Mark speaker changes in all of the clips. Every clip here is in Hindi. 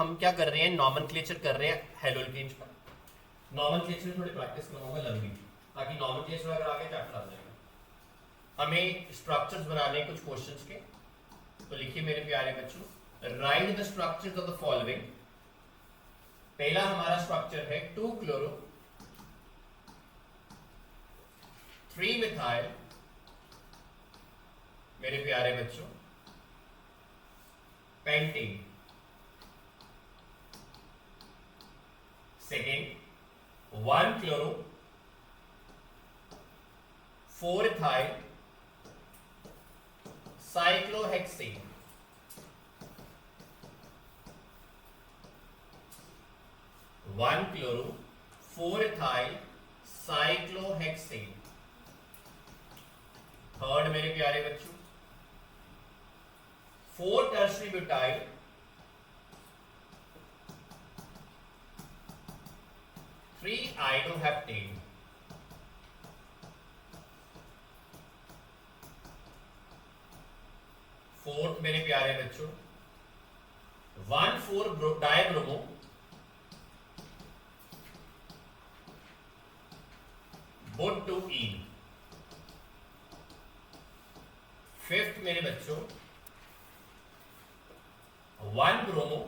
Speaker 1: हम क्या कर रहे हैं, नॉमेनक्लेचर कर रहे हैं हेलोल्केन्स का। नॉमेनक्लेचर थोड़ी प्रैक्टिस करवाऊंगा लंबी, ताकि नॉमेनक्लेचर अगर आगे चैप्टर आ जाएगा। हमें स्ट्रक्चर्स बनाने कुछ क्वेश्चंस के, तो लिखिए मेरे प्यारे बच्चों, right the structures of the following. पहला हमारा स्ट्रक्चर है 2 क्लोरो 3 मिथाइल, मेरे प्यारे बच्चों, pentane. Second 1 chloro 4 ethyl cyclohexane. One chloro 4 ethyl cyclohexane. Third मेरे प्यारे बच्चों 4 टर्शरी ब्यूटाइल 3 आइडोहेप्टेन। फोर्थ मेरे प्यारे बच्चों 1,4 डायब्रोमो बुटुईन। फिफ्थ मेरे बच्चों 1 bromo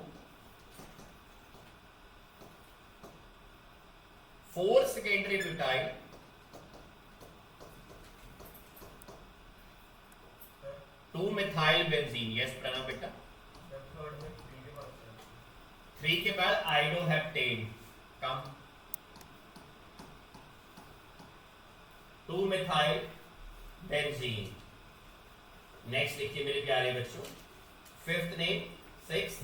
Speaker 1: 4 secondary butyl 2 methyl benzene. Yes Pranav बेटा। 3 के बाद आइडोहेप्टेन कम 2 मिथाइल बेंजीन। नेक्स्ट देखिए मेरे प्यारे बच्चों, fifth name 6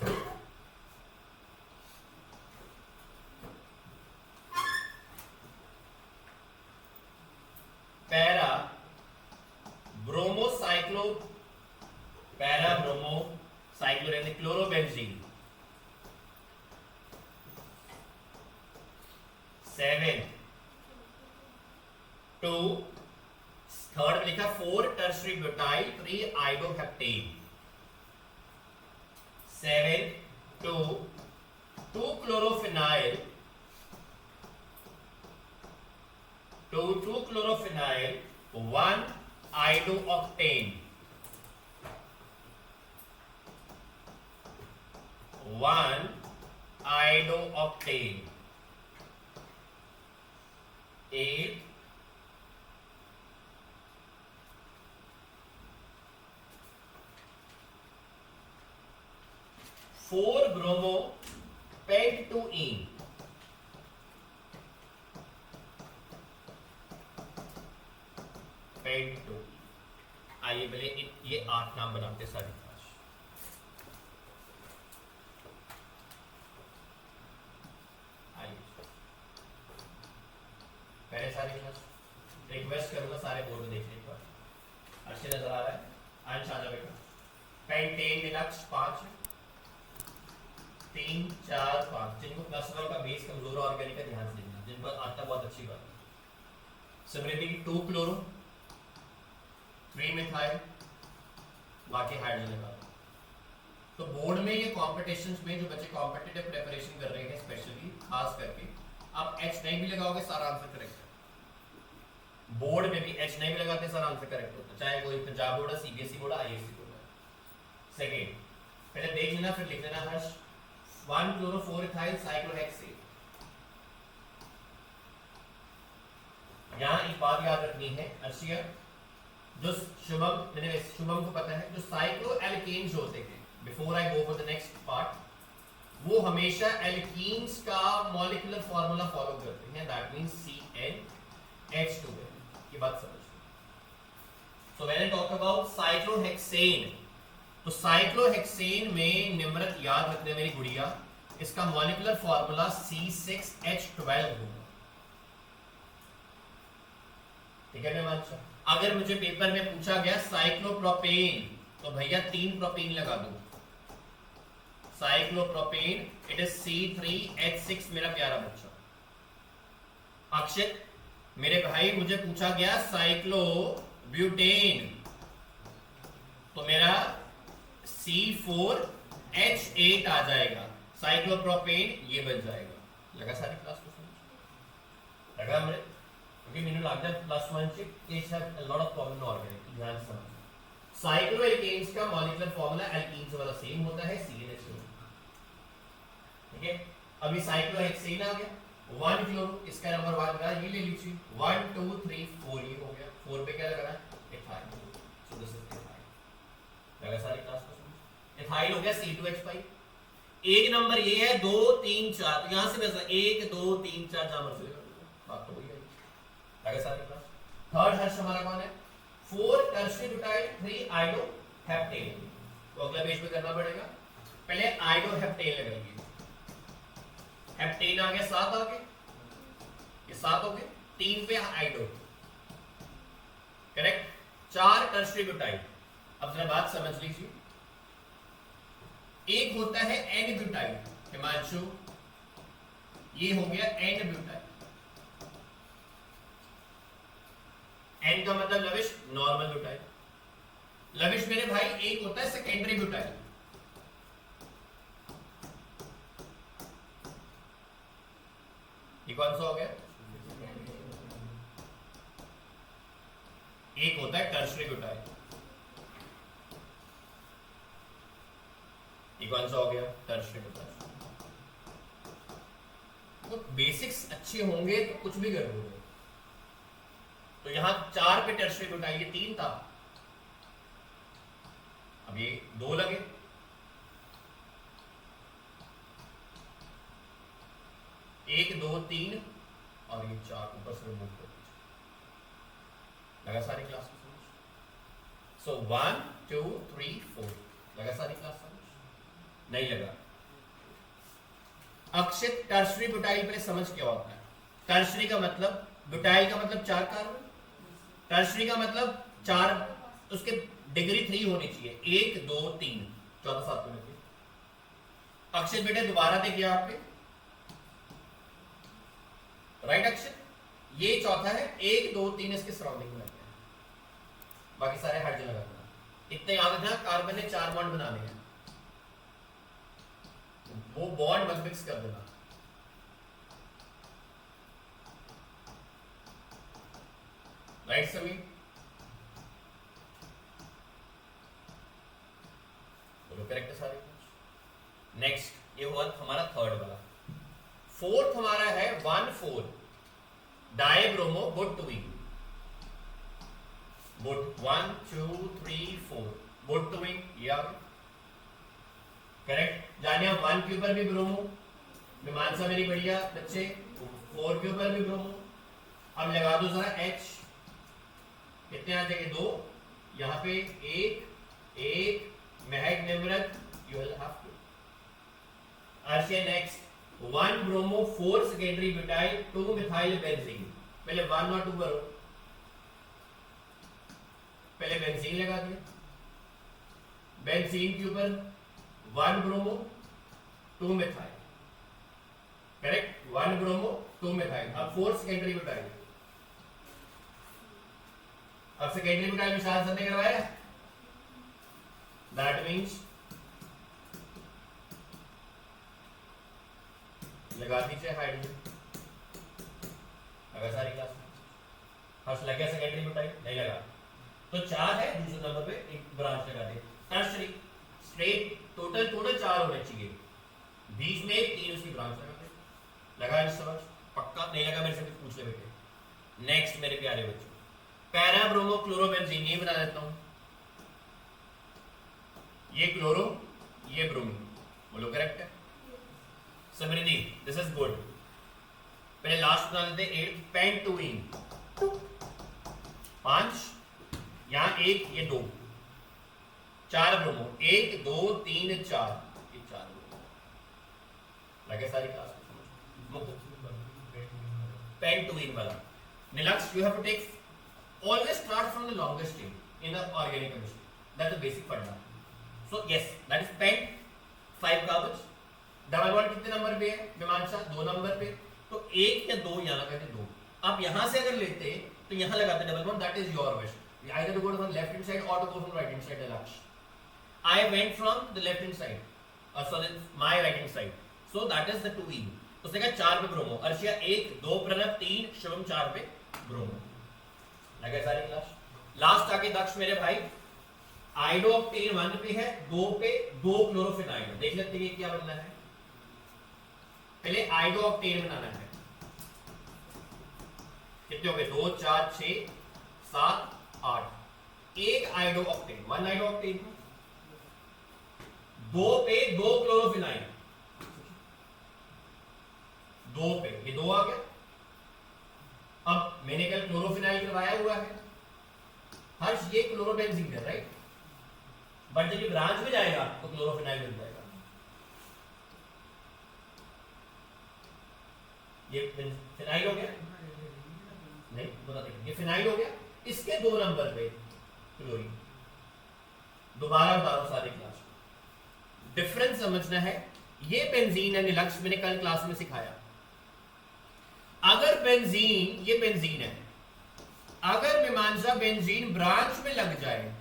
Speaker 1: para bromocyclo para bromocyclo यानी क्लोरोबेंजीन। 7 2 थर्ड में लिखा 4 tertiary butyl 3 iodoheptane. 7 2 2 chlorophenyl 2 chlorophenyl 1 iodooctane. 1 iodooctane. 8 4 bromo pentyne. Pentyne. आइए पहले ये 8 नाम बनाते सारे। आइए पहले सारे क्लास रिक्वेस्ट करूंगा सारे बोर्ड में देखने का। अच्छे नजर आ रहा है? अंश आ जाएगा। Pentane deluxe 5 3 4 5। जिनको +1 का बेस कमजोर ऑर्गेनिक का ध्यान से देखना, जिन पर आता बहुत अच्छी बात है। समृद्धि की 2 क्लोरो 3 मिथाइल, बाकी हाइड्रोजन लगा। तो बोर्ड में ये कॉम्पिटिशन्स में जो बच्चे कॉम्पिटिटिव प्रिपरेशन कर रहे हैं स्पेशली खास करके, आप एच नहीं भी लगाओगे सारा आंसर करेक्ट है। बोर्ड में भी एच नहीं भी लगाते सारा आंसर करेक्ट होता है, चाहे कोई पंजाब बोर्ड है, सीबीएसई बोर्ड है, आईएससी बोर्ड है। सेकेंड पहले देख लेना फिर लिख लेना हर्ष। 1 क्लोरो 4 इथाइल साइक्लोहेक्सेन। यहां एक बात याद रखनी है अर्शिया, जो शुभम को पता है, जो साइक्लो एल्केन्स होते हैं, before I go for the next part, वो हमेशा एल्कीन्स का मॉलिक्यूलर फार्मूला फॉलो करते हैं, दैट मींस CnH2n। ये बात समझ। So when I talk about cyclohexane, तो साइक्लोहेक्सेन में निम्रत याद रखने मेरी गुड़िया, इसका मॉलिक्यूलर फार्मूला C6H12 होगा। ठीक है मेहमान? अगर मुझे पेपर में पूछा गया साइक्लोप्रोपेन, तो भैया 3 प्रोपेन लगा दो। साइक्लोप्रोपेन इट इज C3H6 मेरा प्यारा बच्चा। अक्षित मेरे भाई मुझे पूछा गया साइक्लोब्यूटेन, तो मेरा C4H8 आ जाएगा। साइक्लोप्रोपेन ये बन जाएगा। लगा सारी क्लास को समझ लगा हमने, क्योंकि मैंने लगता है प्लस 1 से it's have a lot of common organic, ध्यान से समझो। साइक्लोएल्केन्स का मॉलिक्यूलर फार्मूला एल्कीन्स वाला सेम होता है, CnH2। ठीक है, अभी साइक्लोहेक्सेन आ गया, 1 क्लोरो, इसका नंबर 1 लगा, ये ले लीजिए, 1 2 3 4 ये हो गया, 4 पे क्या लग रहा है, ethyl. So this is ethyl. लगा सारी क्लास को समझ। इथाइल हो गया C2H5। एक नंबर ये है 2 3 4, तो यहां से वैसा 1 2 3 4 जहां मर्जी बात तो वही है। लगा सारी क्लास। थर्ड हर्ष हमारा कौन है, 4 टर्शियरी ब्यूटाइल 3 आइडोहेप्टेन। तो अगला पेज पे करना पड़ेगा, पहले आइडोहेप्टेन लगाइए, हेप्टेन आ गया, 7 आ गए, ये 7 हो गए, 3 पे आइडो, करेक्ट। 4 tertiary butyl. अब जरा बात समझ लीजिए, एक होता है एन ब्यूटाइल, हिमांशु ये हो गया एन ब्यूटाइल, एन का मतलब लविश नॉर्मल ब्यूटाइल, लविश मेरे भाई एक होता है सेकेंडरी ब्यूटाइल, ये कौन सा हो गया, एक होता है टर्शियरी ब्यूटाइल, ये कौन सा हो गया, टर्शियरी ब्यूटाइल। तो बेसिक्स अच्छे होंगे तो कुछ भी कर दोगे। तो यहां 4 पे टर्शियरी ब्यूटाइल, ये 3 था, अब ये 2 लगे, एक 2 3 और ये 4 ऊपर से रिमूव कर दीजिए। लगा सारी क्लास को समझ। सो 1 2 3 4 लगा सारी क्लास समझ, नहीं लगा। अक्षित टर्शियरी ब्यूटाइल पहले समझ क्या होता है। टर्शियरी का मतलब, ब्यूटाइल का मतलब 4 कार्बन, टर्शियरी का मतलब 4, उसके डिग्री 3 होनी चाहिए, 1 2 3 चौथा 7 में लिखिए। अक्षित बेटे दोबारा देखिए आपने, राइट अक्षर, ये चौथा है, 1 2 3 इसके सराउंडिंग में लगते हैं, बाकी सारे हाइड्रोजन लगा देना। इतने याद रखना, कार्बन ने 4 बॉन्ड बनाने हैं, वो बॉन्ड मत मिक्स कर देना। राइट सभी, बोलो करेक्ट है सारे। नेक्स्ट ये हुआ हमारा थर्ड वाला। फोर्थ हमारा है 1,4 डाइब्रोमो बुटवीन, बुट 1 2 3 4 बुटवीन, ये आ गया करेक्ट। जानिए 1 के ऊपर भी ब्रोमो, मीमांसा मेरी बढ़िया बच्चे, 4 के ऊपर भी ब्रोमो। अब लगा दो जरा H, कितने आ जाएंगे 2, यहाँ पे 1 Mehak Nimrat, you will have to Arshiya. Next 1 bromo 4 secondary butyl 2 methyl benzene, पहले 1 और 2 करो, पहले बेंजीन लगा दिया, बेंजीन के ऊपर 1 bromo 2 methyl, correct, 1 bromo 2 methyl. अब 4 सेकेंडरी ब्यूटाइल, अब सेकेंडरी ब्यूटाइल विशाल सर ने करवाया, दैट मींस लगा दीजिए हाइड्रोजन। अगर सारी क्लास फर्स्ट लग गया सेकेंडरी ब्यूटाइल, नहीं लगा तो 4 है, दूसरे नंबर पे एक ब्रांच लगा दे, टर्शियरी स्ट्रेट, टोटल 4 होने चाहिए, बीच में 3 उसकी ब्रांच लगा दे। लगा इस समझ, पक्का नहीं लगा मेरे से कुछ पूछ ले बेटे। नेक्स्ट मेरे प्यारे बच्चों, पैरा ब्रोमो क्लोरोबेंजीन, ये बना देता हूं, ये क्लोरो ये ब्रोमीन, बोलो करेक्ट है समृद्धि, दिस इज गुड। पहले लास्ट बना देते 8 पेंटोइन, 5 यहां 1 ये 2, 4 ब्रोमो, 1 2 3 4, ये 4 ब्रोमो लगे सारी क्लास में। पेंटोइन वाला निलक्स, you have to take always start from the longest chain in the organic chemistry, that's the basic funda. So yes, that is pent, 5 carbons, double bond कितने नंबर पे है मीमांसा, 2 नंबर पे, तो 1 या 2 यहां लगा दे 2। अब यहां से अगर लेते तो यहां लगाते double bond, that is your wish, either to go from left hand side or to go from right hand side. I went from the left hand side, sorry my right hand side, so that is the 2E। उसने कहा 4 पे ब्रोमो, अर्शिया 1 2 प्रणव 3 शिवम 4 पे ब्रोमो। लगा सारी क्लास। लास्ट आके दक्ष मेरे भाई आयोडोक्टेन 1 पे है, 2 पे 2 क्लोरोफिनाइल। देख लेते हैं क्या बनना है। पहले आयोडोक्टेन बनाना है। कितने हो गए? 2 4 6 7 8। एक आयोडोक्टेन, 1 आयोडोक्टेन, 2 पे 2 क्लोरोफिनाइल, 2 पे ये 2 आ गया। अब मैंने कल क्लोरोफिनाइल करवाया हुआ है हर्ष, ये क्लोरोबेंजीन है राइट, बट जब ये ब्रांच में जाएगा तो क्लोरोफिनाइल बन जाएगा। ये फिनाइल हो गया, नहीं बता दें, ये फिनाइल हो गया। इसके 2 नंबर पे क्लोरीन। दोबारा बता रहा हूं सारी क्लास, डिफरेंस समझना है। ये बेंजीन है निलक्ष, मैंने कल क्लास में सिखाया। अगर बेंजीन, ये बेंजीन है, अगर मीमांसा बेंजीन ब्रांच में लग जाए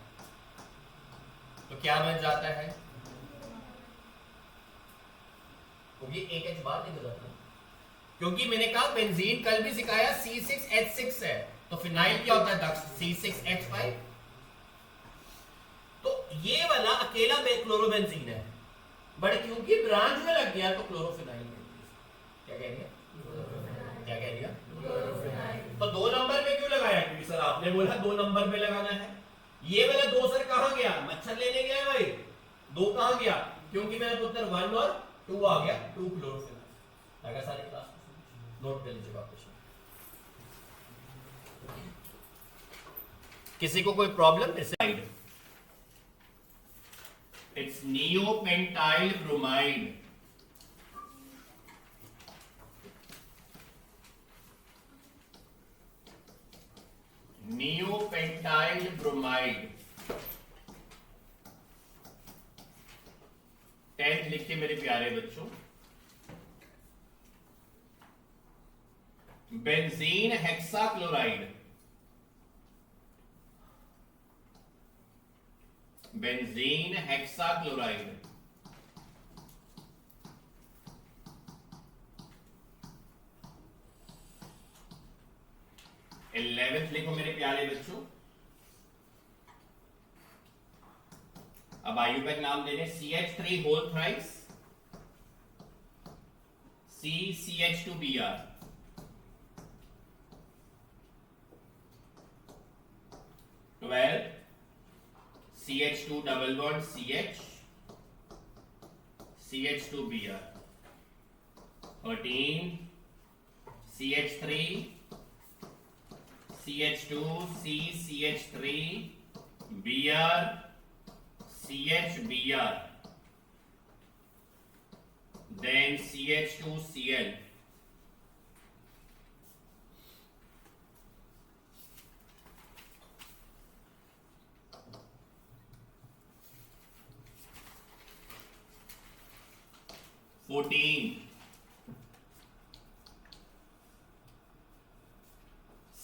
Speaker 1: तो क्या बन जाता है? तो ये एक H बार निकल जाता है, क्योंकि मैंने कहा बेंजीन कल भी सिखाया C6H6 है, तो फिनाइल क्या होता है दक्ष? C6H5। तो ये वाला अकेला क्लोरोबेंजीन है, बट क्योंकि ब्रांच में लग गया तो क्लोरोफिनाइल। क्या कह दिया? क्या कह दिया? तो 2 नंबर पे क्यों लगाया? क्योंकि सर आपने बोला 2 नंबर पे लगाना है। ये वाला 2 सर कहां गया? मच्छर लेने गया भाई। 2 कहां गया? क्योंकि मेरा उत्तर 1 और 2 आ गया, 2 क्लोरोफिनाइल। लगा सारी क्लास नोट कर लीजिए वापस। किसी को कोई problem? It's neopentyl bromide. Neopentyl bromide 10th लिखिए मेरे प्यारे बच्चों। Benzene hexachloride, benzene hexachloride. 11th लिखो मेरे प्यारे बच्चों। अब आयुपैक नाम दे रहे CH3 whole thrice, CH2Br, CH2 double bond CH, CH2Br, 13 CH3 CH2 CH3 Br CH Br, then CH2Cl,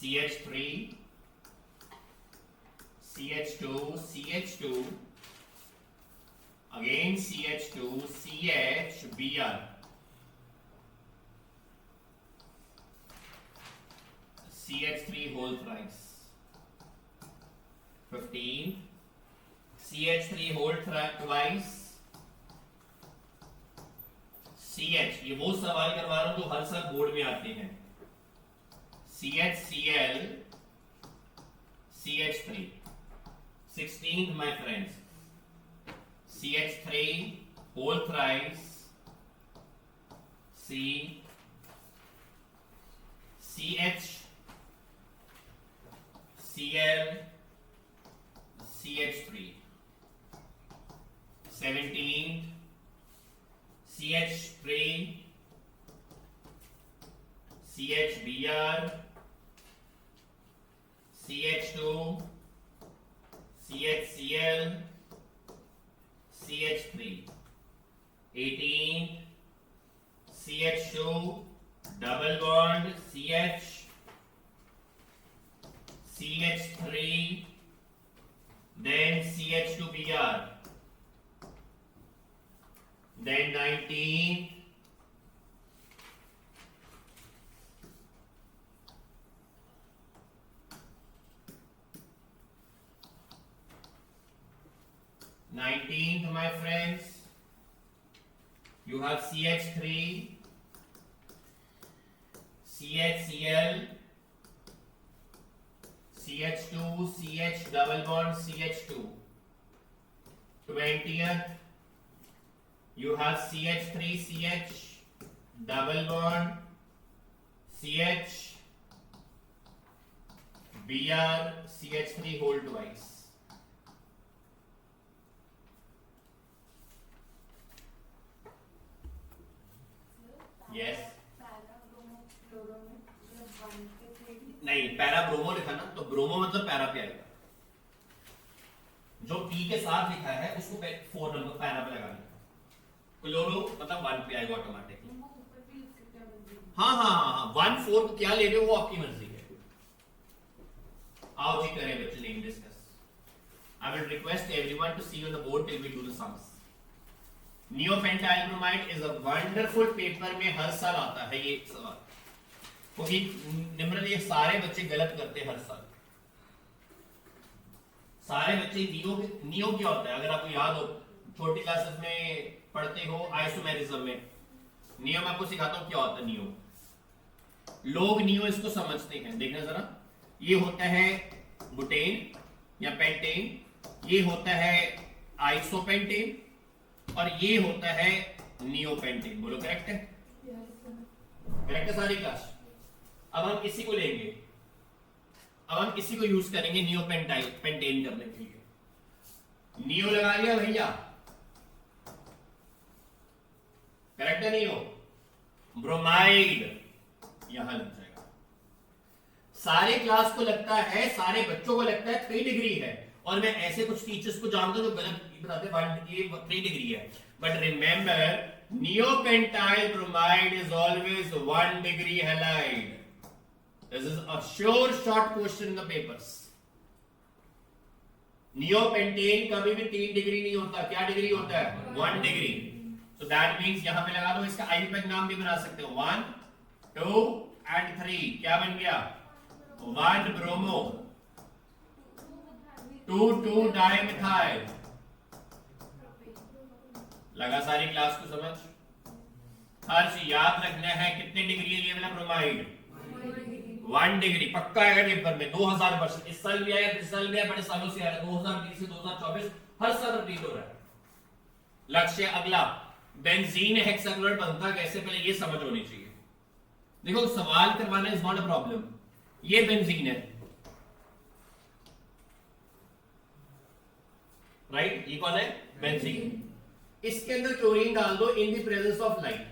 Speaker 1: CH3 CH2 CH2 again CH2 CH Br, CH3 whole thrice, 15 CH3 whole twice CH। ये वो सवाल करवा रहा हूं जो हर साल बोर्ड में आते हैं। CHCl CH3, 16th my friends, CH3 whole thrice C, CH Cl CH3, 17th CH3 CHBr CH2 CHCl CH3, 18 CH2 double bond CH CH3 then CH2Br, then 19 19th, my friends, you have CH3, CHCl, CH2, CH double bond, CH2. 20th, you have CH3CH double bond CH Br CH3 whole twice. Yes. नहीं, पैरा ब्रोमो लिखा ना, तो ब्रोमो मतलब पैरा पे आएगा। जो पी के साथ लिखा है उसको 4 नंबर पैरा पे लगा लिखा। क्लोरो मतलब 1 पे आएगा ऑटोमेटिकली। हाँ हाँ हाँ, 1 4 को क्या ले रहे हो वो आपकी मर्जी है। आओ जी करें बच्चे name discuss. I will request everyone to see on the board till we do the sums. Neopentyl bromide is a wonderful paper में हर साल आता है ये सवाल, क्योंकि निम्रल ये सारे बच्चे गलत करते हैं हर साल। सारे बच्चे नियो क्या होता है, अगर आपको याद हो छोटी क्लासेस में पढ़ते हो आइसोमेरिज्म में, नियो मैं आपको सिखाता हूं क्या होता है नियो। लोग नियो इसको समझते हैं, देखना जरा, ये होता है बुटेन या पेंटेन, ये होता है आइसोपेंटेन और ये होता है नियोपेंटेन। बोलो करेक्ट है? करेक्ट है सारी क्लास। अब हम इसी को लेंगे, अब हम इसी को यूज करेंगे नियोपेंटाइल पेंटेन करने के लिए। नियो लगा लिया भैया, करेक्ट है नियो। ब्रोमाइड यहां लग जाएगा। सारे क्लास को लगता है, सारे बच्चों को लगता है 3 डिग्री है, और मैं ऐसे कुछ टीचर्स को जानता हूं जो गलत बताते हैं 3 डिग्री है। But remember neopentyl bromide is always 1 degree halide. This is a sure short question in the papers. Neopentane कभी भी 3 डिग्री नहीं होता, क्या डिग्री होता है? 1 डिग्री। सो दैट मींस यहां पे लगा दो, इसका आईयूपैक नाम भी बना सकते हो 1 2 एंड 3। क्या बन गया? 1 ब्रोमो 2 डाइमिथाइल। लगा सारी क्लास को समझ? हर चीज याद रखना है कितने डिग्री है ये वाला ब्रोमाइड? 1 डिग्री। पक्का आएगा पेपर में 2000%। इस साल भी आया, इस साल भी आया, बड़े सालों से आ रहा है, 2020 से 2024 हर साल रिपीट हो रहा है। लक्ष्य अगला, बेंजीन हेक्साक्लोराइड बनता कैसे, पहले ये समझ होनी चाहिए। देखो सवाल करवाना इज नॉट अ प्रॉब्लम। ये बेंजीन है, राइट? ये कौन है? बेंजीन। इसके अंदर क्लोरीन डाल दो in the presence of light,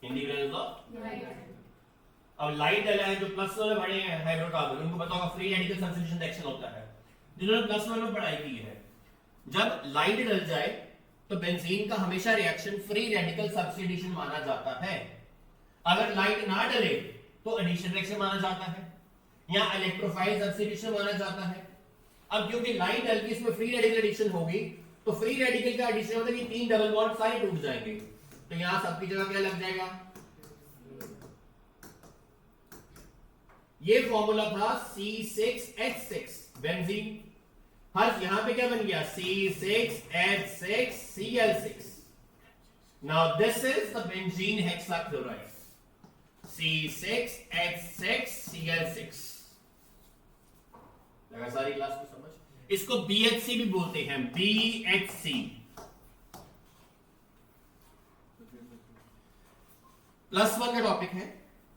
Speaker 1: in the presence of light. अब लाइट डाला है, जो प्लस वाले बड़े हैं हाइड्रोकार्बन, उनको पता होगा फ्री रेडिकल सब्स्टिट्यूशन रिएक्शन होता है, जिन्होंने प्लस वन में पढ़ाई की है। जब लाइट डल जाए तो बेंजीन का हमेशा रिएक्शन फ्री रेडिकल सब्स्टिट्यूशन माना जाता है। अगर लाइट ना डले तो एडिशन रिएक्शन माना जाता है या इलेक्ट्रोफाइल सब्स्टिट्यूशन माना जाता है। अब क्योंकि लाइट डल के इसमें फ्री रेडिकल एडिशन होगी, तो फ्री रेडिकल का एडिशन होता है कि 3 डबल बॉन्ड सारे टूट जाएंगे, तो यहां सबकी जगह क्या लग जाएगा? ये फॉर्मूला था C6H6 बेंजीन। हर यहां पे क्या बन गया? C6H6Cl6। Now this is the benzene hexachloride, C6H6Cl6। लगा सारी क्लास को समझ? इसको BHC भी बोलते हैं, BHC। +1 का टॉपिक है।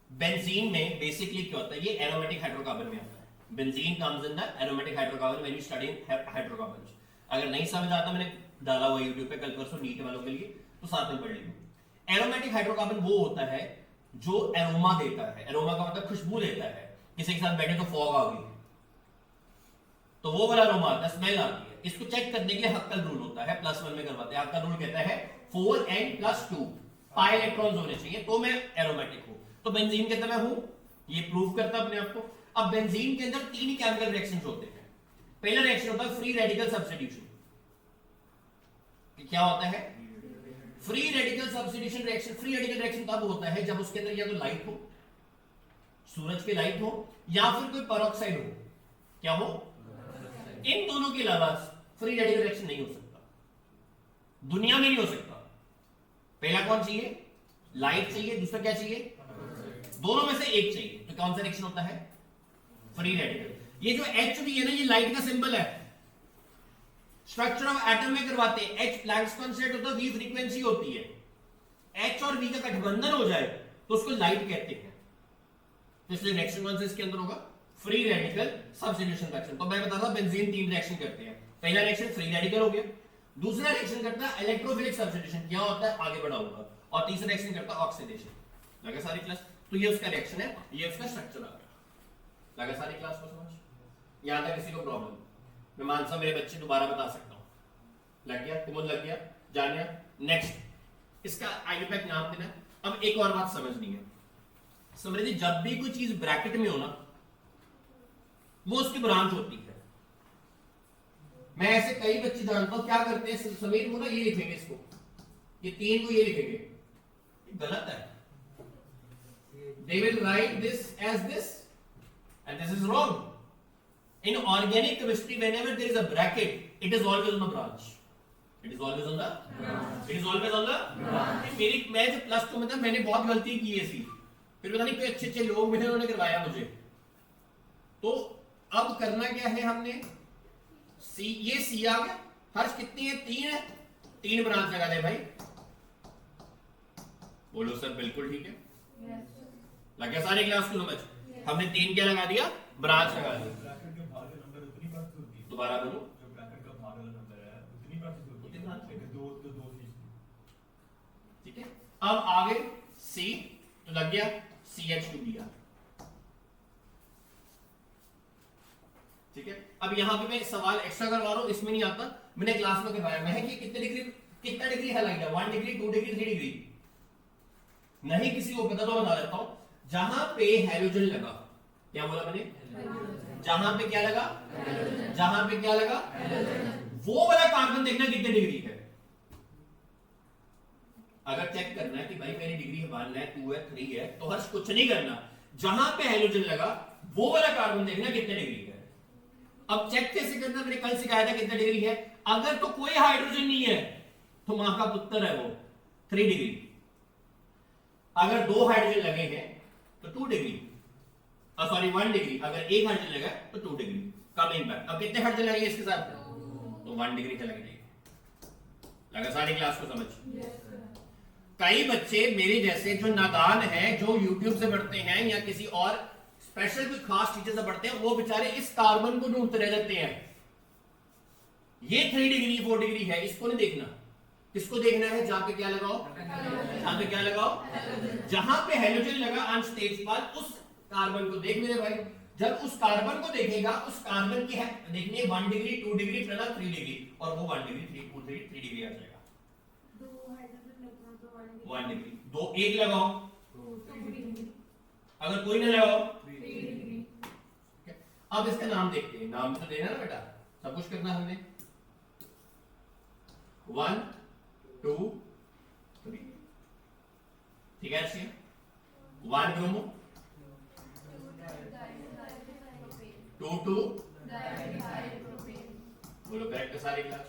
Speaker 1: बेंजीन में बेसिकली क्या होता है? ये एरोमेटिक हाइड्रोकार्बन में आता है। Benzene comes in the aromatic hydrocarbon when you study hydrocarbons. अगर नहीं समझ आता, मैंने डाला हुआ YouTube पे कल परसों नीट वालों के लिए, तो साथ में पढ़ लीजिए। एरोमेटिक हाइड्रोकार्बन वो होता है जो एरोमा देता है। एरोमा का मतलब खुशबू देता है। किसी के साथ बैठे तो फॉग आ गई, तो वो वाला अरोमा आता है, स्मेल आती है। इसको चेक करने के लिए हक्कल रूल होता है, +1 में करवाते हैं। हक्कल रूल कहता है 4n+2 पाई इलेक्ट्रॉन्स होने चाहिए तो मैं एरोमेटिक हूं। तो बेंजीन कहता मैं हूं, ये प्रूव करता अपने आप को। अब बेंजीन के अंदर 3 ही केमिकल रिएक्शंस होते हैं। पहला रिएक्शन होता है फ्री रेडिकल सब्स्टिट्यूशन। क्या होता है? Free radical substitution reaction. Free radical reaction तब होता है जब उसके अंदर या तो लाइट हो, सूरज की लाइट हो, या फिर कोई पेरोक्साइड हो। क्या हो? इन दोनों के अलावा फ्री रेडिकल रिएक्शन नहीं हो सकता, दुनिया में नहीं हो सकता। पहला कौन चाहिए? लाइट चाहिए, दूसरा क्या चाहिए? दोनों में से एक चाहिए। तो कौन सा रिएक्शन होता है? Free radical. ये जो H भी है ना, ये लाइट का सिंबल है। स्ट्रक्चर ऑफ एटम में करवाते हैं, H प्लैंक्स कांस्टेंट होता है, V फ्रीक्वेंसी होती है। H और V का गठबंधन हो जाए तो उसको लाइट कहते हैं। तो इसलिए रिएक्शन कौन सा इसके अंदर होगा? Free radical substitution reaction. तो मैं बता रहा हूं बेंजीन 3 रिएक्शन करते हैं। पहला रिएक्शन फ्री रेडिकल हो गया, दूसरा रिएक्शन करता है इलेक्ट्रोफिलिक सब्स्टिट्यूशन, क्या होता है आगे बढ़ाऊंगा, और तीसरा रिएक्शन करता है ऑक्सीडेशन। लगा सारी क्लास? तो ये उसका रिएक्शन है, ये उसका स्ट्रक्चर आ गया। लगा सारी क्लास को समझ? यहां तक किसी को प्रॉब्लम? मैं मानसा मेरे बच्चे दोबारा बता सकता हूं। लग गया? तुम लग गया? जान गया? नेक्स्ट इसका आईपैक नाम देना। अब एक और बात समझनी है, समझिए जब भी कोई चीज ब्रैकेट में हो ना, वो उसकी ब्रांच होती है। मैं ऐसे कई बच्चे जानता हूं क्या करते हैं, समीर वो ना ये लिखेंगे, इसको ये 3 को ये लिखेंगे, गलत है। They will write this as this and this is wrong. In organic chemistry, whenever there is a bracket, it is always on the branch. It is always on the branch. It is always on the branch. मेरी मैं जब प्लस 2 में था, मैंने बहुत गलती की ऐसी, फिर पता नहीं कोई अच्छे लोग मिले, उन्होंने करवाया मुझे। तो अब करना क्या है हमने, सी, ये सी आ गया, हर्ष कितनी है? 3 है, 3 ब्रांच लगा दे भाई। बोलो सर बिल्कुल ठीक है। लग गया सारी क्लास को समझ? हमने 3 क्या लगा दिया? ब्रांच लगा दिया।
Speaker 2: ब्रैकेट के बाहर का नंबर उतनी बार से होती है।
Speaker 1: दोबारा बोलो।
Speaker 2: जो ब्रैकेट का बाहर वाला नंबर है उतनी बार से होती है, लेकिन दो चीज।
Speaker 1: ठीक है, अब आगे C तो लग गया CH2Br। ठीक है, अब यहां पे मैं सवाल एक्स्ट्रा करवा रहा हूं, इसमें नहीं आता, मैंने क्लास में करवाया। मैं कि कितना डिग्री हाइलाइट है? 1 डिग्री, 2 डिग्री, 3 डिग्री? नहीं किसी को पता तो बता देता हूं। जहां पे हैलोजन लगा, क्या बोला मैंने? जहां पे क्या लगा? जहां पे क्या लगा? वो वाला कार्बन देखना कितने डिग्री है। अगर चेक करना है कि भाई मेरी डिग्री 1 है, 2 है, 3 है, तो हर्ष कुछ नहीं करना, जहां पे हैलोजन लगा वो वाला कार्बन देखना कितने डिग्री है। अब चेक कैसे करना, मैंने कल सिखाया था कितने डिग्री है। अगर तो कोई हाइड्रोजन नहीं है तो मां का पुत्र है वो, 3 डिग्री। अगर 2 हाइड्रोजन लगे हैं तो 2 डिग्री, सॉरी 1 डिग्री। अगर 1 हाइड्रोजन लगा तो 2 डिग्री कमिंग बैक। अब कितने हाइड्रोजन लगेंगे इसके साथ? तो 1 डिग्री का लगेगा। लगा सारी क्लास को समझ? कई बच्चे मेरे जैसे जो नादान हैं, जो यूट्यूब से पढ़ते हैं या किसी और स्पेशल कोई खास टीचर से पढ़ते हैं, वो बेचारे इस कार्बन को ढूंढते रह जाते हैं। ये 3 डिग्री 4 डिग्री है, इसको नहीं देखना। किसको देखना है? जहां पे क्या लगाओ? जहां पे क्या लगाओ? जहां पे हैलोजन लगा अंश तेजपाल, उस कार्बन को देख मेरे भाई। जब उस कार्बन को देखेगा, उस कार्बन की है देखने 1 डिग्री, 2 डिग्री, 3 डिग्री, और वो 1 डिग्री, 3 2 3 3 डिग्री आ जाएगा। 1 डिग्री, 2 1 लगाओ, अगर कोई ना लगाओ। अब इसका नाम देखते हैं, नाम तो देना ना बेटा, सब कुछ करना हमने। 1 2 3, ठीक है? 1 ब्रोमो, 2 2, बोलो करेक्ट सारी क्लास।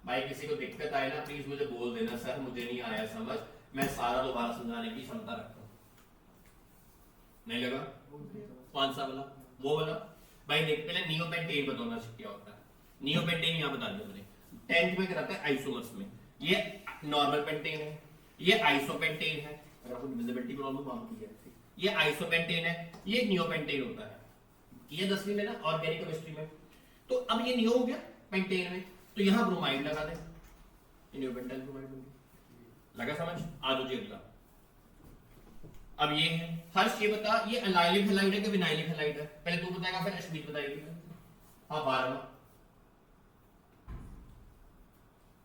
Speaker 1: भाई किसी को दिक्कत आए ना प्लीज मुझे बोल देना, सर मुझे नहीं आया समझ, मैं सारा दोबारा समझाने की क्षमता रखता हूं। नहीं लगा? कौन सा वाला? वो वाला। भाई देख पहले नियोपेंटेन बताना क्या होता है। नियोपेंटेन यहां बता दिया मैंने, 10th में कराता है आइसोमर्स में। ये नॉर्मल पेंटेन है, ये आइसोपेंटेन है। अगर आपको विजिबिलिटी प्रॉब्लम मालूम है, ये आइसोपेंटेन है, ये नियोपेंटेन होता है। ये 10वीं में ना ऑर्गेनिक केमिस्ट्री में। तो अब ये नियो हो गया पेंटेन में, तो यहां ब्रोमाइड लगा दे, नियोपेंटाइल ब्रोमाइड हो गया। लगा समझ? आ जाओ जी अगला। अब ये है, हर्ष ये बता, ये एलाइलिक हैलाइड है कि विनाइलिक हैलाइड है? पहले तू बताएगा फिर अश्मीत बताएगी। हाँ 12वां,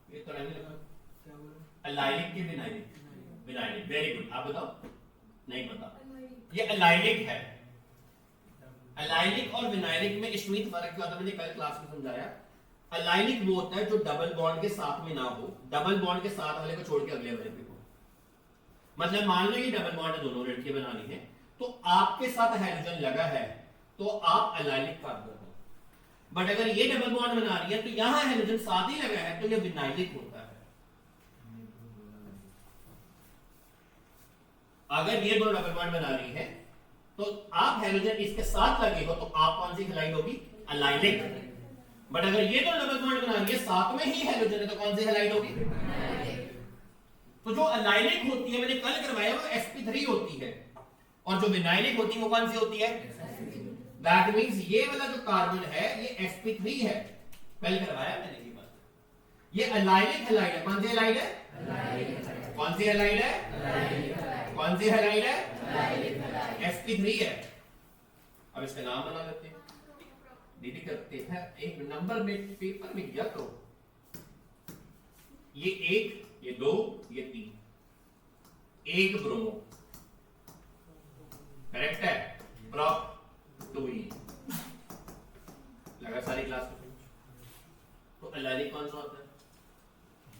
Speaker 1: ये तो नहीं लगा। क्या बोला? एलाइलिक के विनाइलिक? Vinylic, very good. आप बताओ। नहीं पता? ये एलाइलिक है। एलाइलिक और विनाइलिक में अश्मीत फर्क क्या होता है मैंने कल क्लास में समझाया। एलाइलिक वो होता है जो डबल बॉन्ड के साथ में ना हो, डबल बॉन्ड के साथ वाले को छोड़ के अगले वाले पे हो। मतलब मान लो ये डबल बॉन्ड है, दोनों लड़कियां बनानी है, तो आपके साथ हाइड्रोजन लगा है तो आप एलाइलिक कार्बन हो। बट अगर ये डबल बॉन्ड बना रही है तो यहां हाइड्रोजन साथ ही लगा है तो ये विनाइलिक होता है। अगर ये दोनों डबल बॉन्ड बना रही है तो आप हाइड्रोजन इसके साथ लगे हो तो आप कौन सी हैलाइड होगी? अलाइलिक। बट अगर ये दोनों डबल बॉन्ड बना रही है साथ में ही हाइड्रोजन है तो कौन सी हैलाइड होगी? तो जो अलाइलिक होती है मैंने कल करवाया वो sp3 होती है और जो विनाइलिक होती है वो कौन सी होती है? दैट मींस ये वाला जो कार्बन है ये sp3 है, कल करवाया मैंने ये बात। ये अलाइलिक हैलाइड है। कौन सी हैलाइड है? कौन सी हैलाइड है? कौन सी हैलाइड है? sp3 है। अब इसका नाम बना लेते हैं। दीदी करते हैं एक नंबर में पेपर में क्या करो, ये 1 ये 2 ये 3 एक ब्रोमो करेक्ट है। प्रॉप 2 ही लगा सारी क्लास में। तो अलाइलिक कौन सा होता है?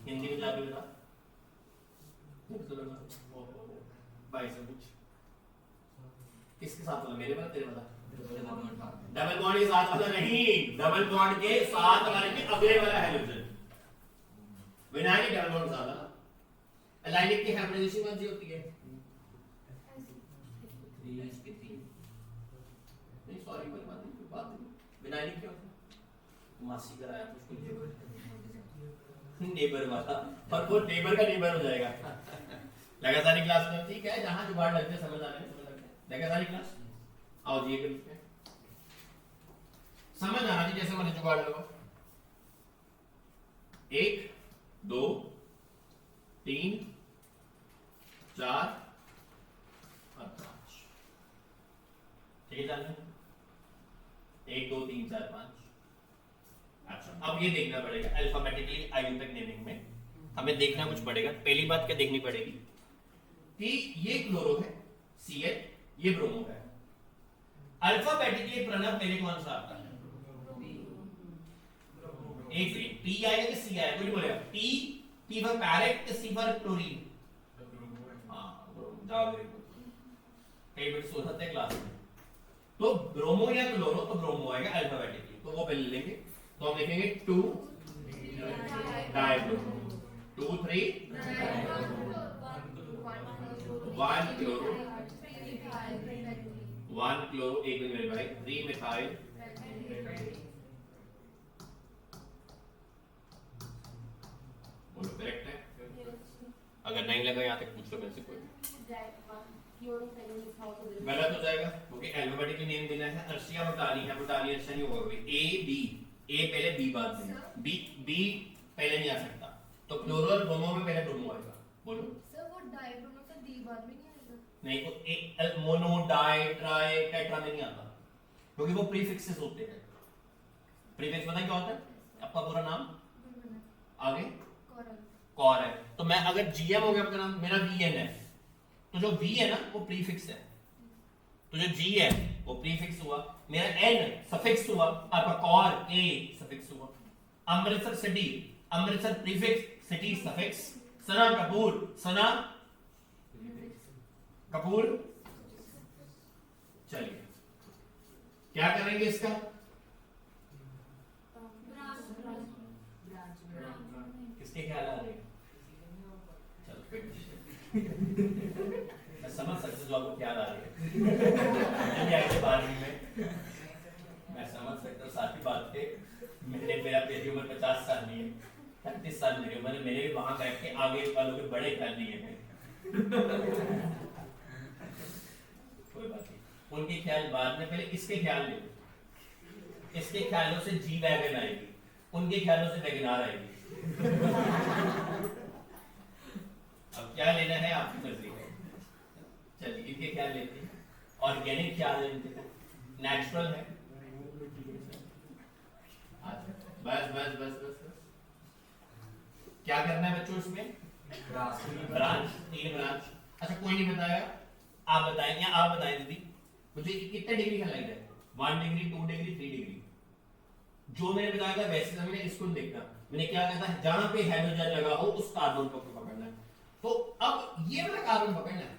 Speaker 1: हिंदी में जाके बता भाई से पूछ किसके साथ वाला? मेरे वाला तेरे वाला? डबल बॉन्ड के साथ वाला नहीं, डबल बॉन्ड के साथ वाले के अगले वाला हाइड्रोजन। विनाइलिक डबल बॉन्ड के साथ वाला। अलाइलिक की हाइब्रिडाइजेशन कौन सी होती है? नहीं सॉरी कोई बात नहीं। विनाइलिक क्या होता है? मासी कराया कुछ नेबर वाला और वो नेबर का नेबर हो जाएगा। लगा सारी क्लास में? ठीक है, जहां जुगाड़ लगते समझ आ रहे हैं समझ लगते हैं। लगा सारी क्लास? आओ जी ग्रुप में समझ आना जी जैसे मैंने जुगाड़ लगाओ। 1 2 3 4 और 5 ठीक है जानना? 1 2 3 4 5। अच्छा अब ये देखना पड़ेगा अल्फाबेटिकली आयुतक नेमिंग में हमें देखना कुछ पड़ेगा। पहली बात क्या देखनी पड़ेगी कि ये क्लोरो है Cl, ये ब्रोमो है। अल्फाबेटिकली प्रणव पहले कौन सा आता है? एक सेकंड, P आएगा कि C आएगा? कोई नहीं बोलेगा। P for parrot, C for chlorine. हां जाओ मेरे को कई बार सोच सकते हैं क्लास में। तो ब्रोमो या क्लोरो तो ब्रोमो आएगा अल्फाबेटिकली, तो वो पहले लेंगे। तो हम लिखेंगे 2 डाइब्रोमो, 2 3 1 क्लोरो, 1 क्लोरो, एक मेरे भाई 3 मिथाइल, बोलो करेक्ट है? अगर नहीं लगा यहाँ तक पूछ लो मेरे से कोई। गलत हो जाएगा क्योंकि अल्फाबेटिकली नेम देना है। अर्शिया बुटानी है, बुटानी अर्शिया नहीं होगा। ए बी, ए पहले बी बाद में, बी पहले नहीं आ सकता। तो क्लोरो और ब्रोमो में पहले ब्रोमो आएगा। बोलो
Speaker 3: सर वो डाइब्रोमो का डी बाद में नहीं आएगा?
Speaker 1: नहीं, वो एक मोनो डाई ट्राई टेट्रा में नहीं आता क्योंकि वो प्रीफिक्सेस होते हैं। प्रीफिक्स पता है क्या होता है? आपका पूरा नाम आगे कौर है, तो मैं अगर जीएम हो गया आपका नाम, मेरा वीएन है, तो जो वी है ना वो प्रीफिक्स है, तो जो जी है वो प्रीफिक्स हुआ, मेरा एन सफिक्स हुआ, आपका कौर ए सफिक्स हुआ। Amritsar city, Amritsar prefix, city suffix. Sana Kapoor, Sana Kapoor. चलिए क्या करेंगे इसका? किसके ख्याल आ रहे हैं? चलो मैं समझ सकता जो आपको ख्याल आ रही है बारे में मैं समझ सकता हूँ। साथ ही बात है मेरा मेरी उम्र 50 साल नहीं है, 36 साल मेरी उम्र है। मेरे भी वहां बैठ के आगे वालों के बड़े ख्याल नहीं है। कोई बात नहीं, उनके ख्याल बाद में, पहले इसके ख्याल ले। इसके ख्यालों से जी वैगन आएगी, उनके ख्यालों से वैगनार आएगी। अब क्या लेना है आपकी मर्जी है। चलिए इनके ख्याल लेते हैं। ऑर्गेनिक ख्याल है इनके, नेचुरल है। बस बस बस बस बस क्या करना है बच्चों इसमें? Branch, 3 branch. अच्छा कोई नहीं बताएगा, आप बताएंगे। आप बताएं दीदी मुझे कितने डिग्री का लाइट है? 1 डिग्री, 2 डिग्री, 3 डिग्री। जो मैंने बताया था वैसे मैंने इसको देखना। मैंने क्या कहता है, जहां पे हाइड्रोजन लगा हो उस कार्बन को पकड़ना है। तो अब ये वाला कार्बन पकड़ना है,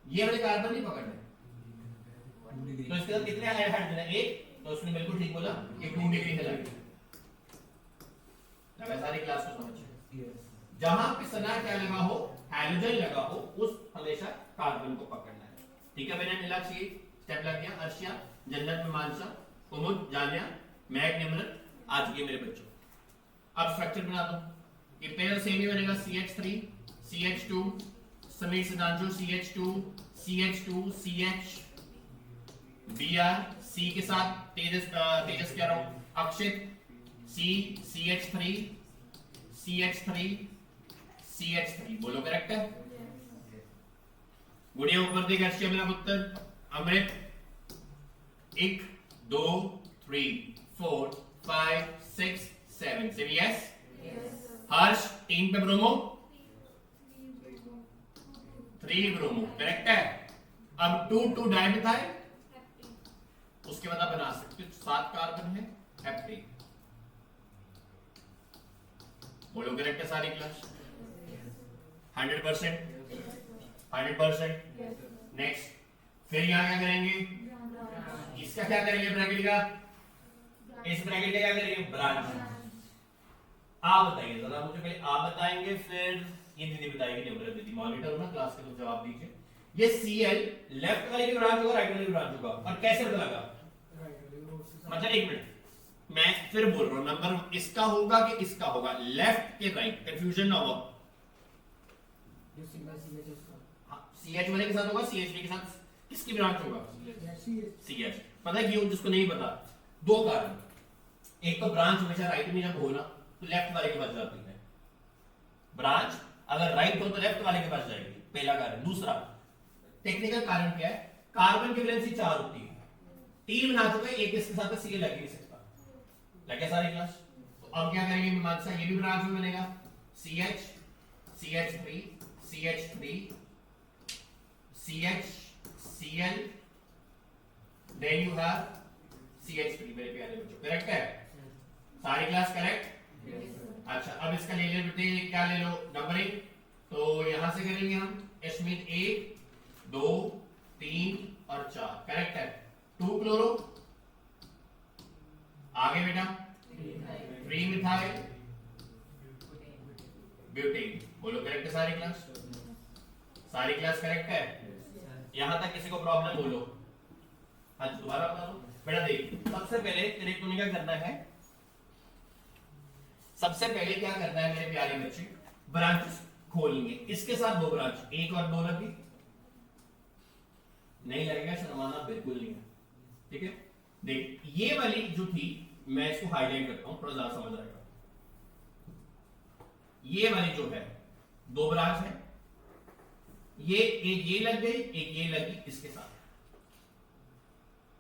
Speaker 1: ये वाले कार्बन नहीं पकड़ना है। तो इसके साथ कितने हाइड्रोजन है? 1 तो उसने बिल्कुल ठीक बोला कि 2 डिग्री हिलाएगी। लगा सारी क्लास को समझ? जहां पे सना क्या लगा हो, हैलोजन लगा हो, उस हमेशा कार्बन को पकड़ना है। ठीक है मैंने मिला चाहिए स्टेप लग गया। अर्शिया, जन्नत में मानसा, कुमुद, जानिया, मैग, निम्रत, आ चुके मेरे बच्चों। अब स्ट्रक्चर बना दो। ये पेयर सेम ही बनेगा CH3 CH2 Sameer Siddhanshu CH2 CH2 CH Br C के साथ तेजस कह रहा हूं अक्षित C CH3 CH3 CH3 बोलो करेक्ट है। गुड़िया ऊपर देख अर्शिया मेरा पुत्र। अमृत 1 2 3 4 5 6 7 से यस। हर्ष 3 पे ब्रोमो 3 ब्रोमो करेक्ट है। अब 2 2 डाइमिथाइल, उसके बाद आप बना सकते हो 7 कार्बन है हेप्टेन। बोलो करेक्ट है सारी क्लास? 100% 100%। नेक्स्ट फिर यहां क्या करेंगे? इसका क्या करेंगे ब्रैकेट का? इस ब्रैकेट का क्या करेंगे? ब्रांच। आप बताइए जरा मुझे, पहले आप बताएंगे फिर ये दीदी बताएगी। निम्रत दीदी मॉनिटर हो ना क्लास के, तो जवाब दीजिए। ये Cl लेफ्ट वाले की ब्रांच होगा राइट वाले की ब्रांच होगा, और कैसे पता लगा? मतलब एक मिनट मैं फिर बोल रहा हूं, नंबर इसका होगा कि इसका होगा, लेफ्ट के राइट, कंफ्यूजन ना हो। CH वाले के साथ होगा, CH के साथ किसकी ब्रांच होगा? CH। पता है क्यों? जिसको नहीं पता, दो कारण। एक तो ब्रांच हमेशा राइट में जब हो ना तो लेफ्ट वाले के पास जाती है। ब्रांच अगर राइट हो तो लेफ्ट वाले के पास जाएगी, पहला कारण। दूसरा टेक्निकल कारण क्या है? कार्बन की वैलेंसी 4 होती है, 3 बना चुके, एक इसके साथ Cl लग नहीं सकता। लगे सारी क्लास? तो अब क्या करेंगे मीमांसा? ये भी ब्रांच में बनेगा CH CH3 CH3 CH Cl, then you have CH3 मेरे प्यारे बच्चों। करेक्ट है सारी क्लास? करेक्ट। अच्छा अब इसका ले ले बेटे, क्या ले लो? नंबरिंग। तो यहां से करेंगे हम इसमें 1 2 3 और 4 करेक्ट है। 2 क्लोरो, आगे बेटा 3 मिथाइल ब्यूटेन। बोलो करेक्ट है सारी क्लास? सारी क्लास करेक्ट है। यहां तक किसी को प्रॉब्लम बोलो? हाँ दोबारा बता दो बेटा। देख सबसे पहले तेरे को क्या करना है, सबसे पहले क्या करना है मेरे प्यारे बच्चे? ब्रांचेस खोलेंगे। इसके साथ 2 ब्रांच, 1 और 2 लगी, नहीं लगेगा शर्माना बिल्कुल नहीं है। ठीक है देख ये वाली जो थी, मैं इसको हाईलाइट करता हूं थोड़ा ज्यादा समझ आएगा। ये वाली जो है 2 ब्रांच है, ये एक ये लग गई, एक ये लगी इसके साथ।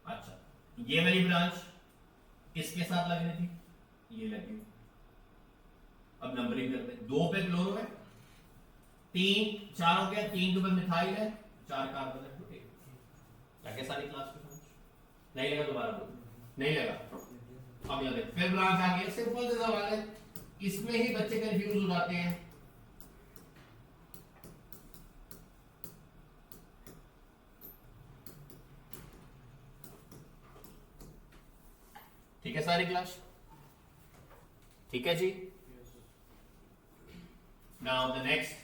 Speaker 1: अच्छा ये वाली ब्रांच इसके साथ लगनी थी, ये लगी। अब नंबरिंग करते हैं। 2 पे क्लोरो है, 3 4 हो गया, 3 के ऊपर मिथाइल है, 4 कार्बन है। लगे सारी क्लास को समझ? नहीं लगा? दोबारा बोलो। नहीं लगा? अब लगे। फिर ब्रांच आ गई। सिंपल सा सवाल है, इसमें ही बच्चे कंफ्यूज हो जाते हैं। ठीक है सारी क्लास? ठीक है जी। नाउ द नेक्स्ट,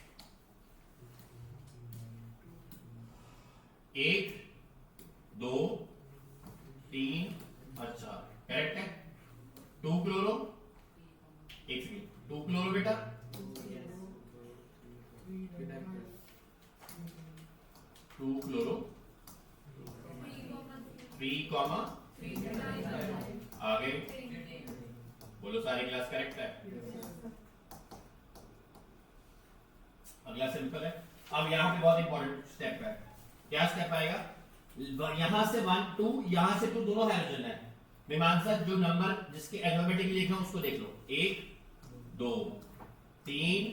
Speaker 1: 1 2 3 और 4 करेक्ट है। 2 क्लोरो, एक सेकेंड 2 क्लोरो बेटा, 2 क्लोरो 3 आगे बोलो सारी क्लास करेक्ट है। अगला सिंपल है। अब यहाँ पे बहुत इंपॉर्टेंट स्टेप है। क्या स्टेप आएगा? यहां से 1 2, यहां से 2, दोनों हाइड्रोजन है। मीमांसा जो नंबर जिसके अल्फाबेटिकली लिखा उसको देख लो। 1 2 3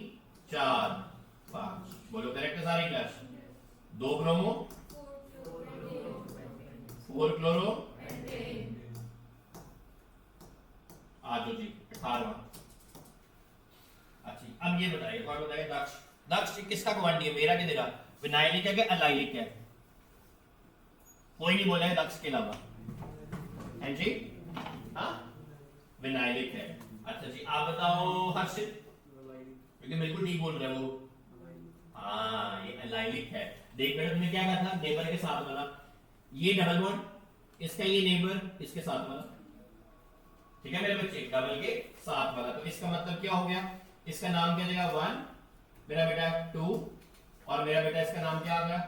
Speaker 1: 4 5 बोलो करेक्ट है सारी क्लास? 2 ब्रोमो 4 क्लोरो, आज जी 18वां। अच्छा अब ये बताइए, कौन बताएगा? दक्ष। दक्ष किसका क्वांटी है? मेरा कि तेरा? विनाइलिक है कि अलाइलिक है? कोई नहीं बोला है दक्ष के अलावा, हैं जी? हाँ, विनाइलिक है। अच्छा जी, आप बताओ हर्षित, क्योंकि बिल्कुल ठीक बोल रहे हो वो। हाँ, ये एलाइलिक है। देख बेटा, तुमने क्या कहा था, नेबर के साथ वाला, ये डबल बॉन्ड, इसका ये नेबर इसके साथ वाला, ठीक है मेरे बच्चे, डबल के साथ वाला। तो इसका मतलब क्या हो गया, इसका नाम क्या देगा 1, मेरा बेटा 2, और मेरा बेटा इसका नाम क्या आ गया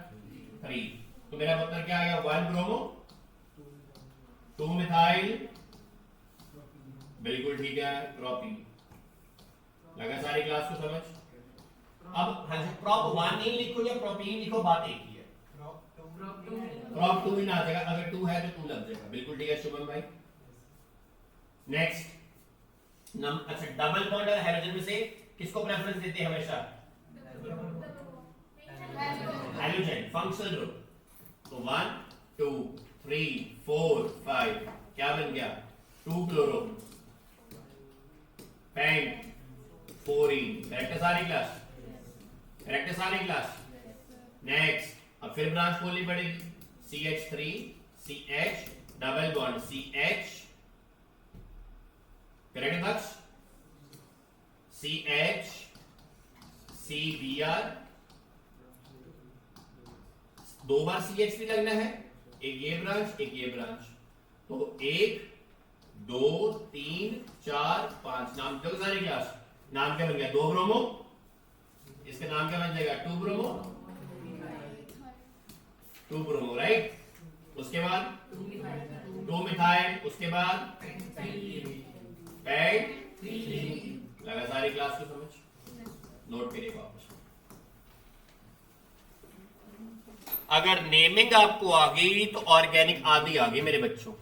Speaker 1: 3। तो मेरा मतलब क्या आ गया 1 ब्रोमो 2 मिथाइल, बिल्कुल ठीक है, प्रोपीन। लगा सारी क्लास को समझ? अब हाँ जी, प्रोप 1 नहीं लिखो या प्रोपीन लिखो, बात एक ही है। प्रोप 2 ही ना आ जाएगा, अगर 2 है तो 2 लग जाएगा, बिल्कुल ठीक है शुभम भाई। नेक्स्ट अच्छा, डबल बॉन्ड और हाइड्रोजन में से किसको प्रेफरेंस देते हैं हमेशा? Hydrogen, functional group. तो 1 2 3 4 5 क्या बन गया 2 क्लोरो पेंट 4ene। करेक्ट है सारी क्लास? करेक्ट है सारी क्लास? नेक्स्ट अब फिर ब्रांच खोलनी पड़ेगी, CH3 CH double bond CH, correct है दक्ष? CH CBr, 2 बार CH भी लगना है, एक ये ब्रांच एक ये ब्रांच, तो 1 2 3 4 5 नाम देखो सारी क्लास। नाम क्या बन गया 2 ब्रोमो, इसका नाम क्या बन जाएगा 2 ब्रोमो, 2 ब्रोमो राइट। उसके बाद 2 मिथाइल, उसके बाद पैड, लगा सारी क्लास को समझ? नोट करिए वापस। अगर नेमिंग आपको आ गई तो ऑर्गेनिक आदि आ गई मेरे बच्चों।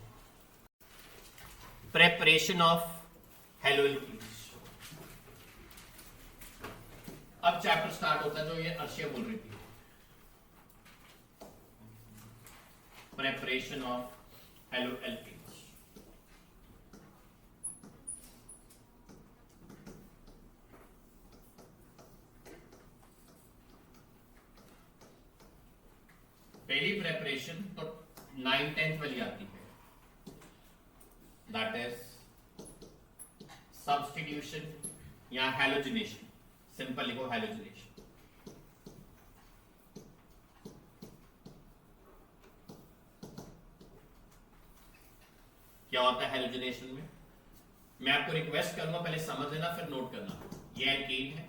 Speaker 1: Preparation of hello alkenes. अब चैप्टर स्टार्ट होता है जो ये अर्शिया बोल रही थी, प्रेपरेशन ऑफ हेलो एल्कीन्स। पहली प्रेपरेशन तो 9th-10th वाली आती है, दैट इज सब्स्टिट्यूशन या हैलोजिनेशन। सिंपल लिखो हैलोजिनेशन। क्या होता है हैलोजिनेशन में? मैं आपको रिक्वेस्ट करूंगा पहले समझ लेना फिर नोट करना। ये एल्कीन है,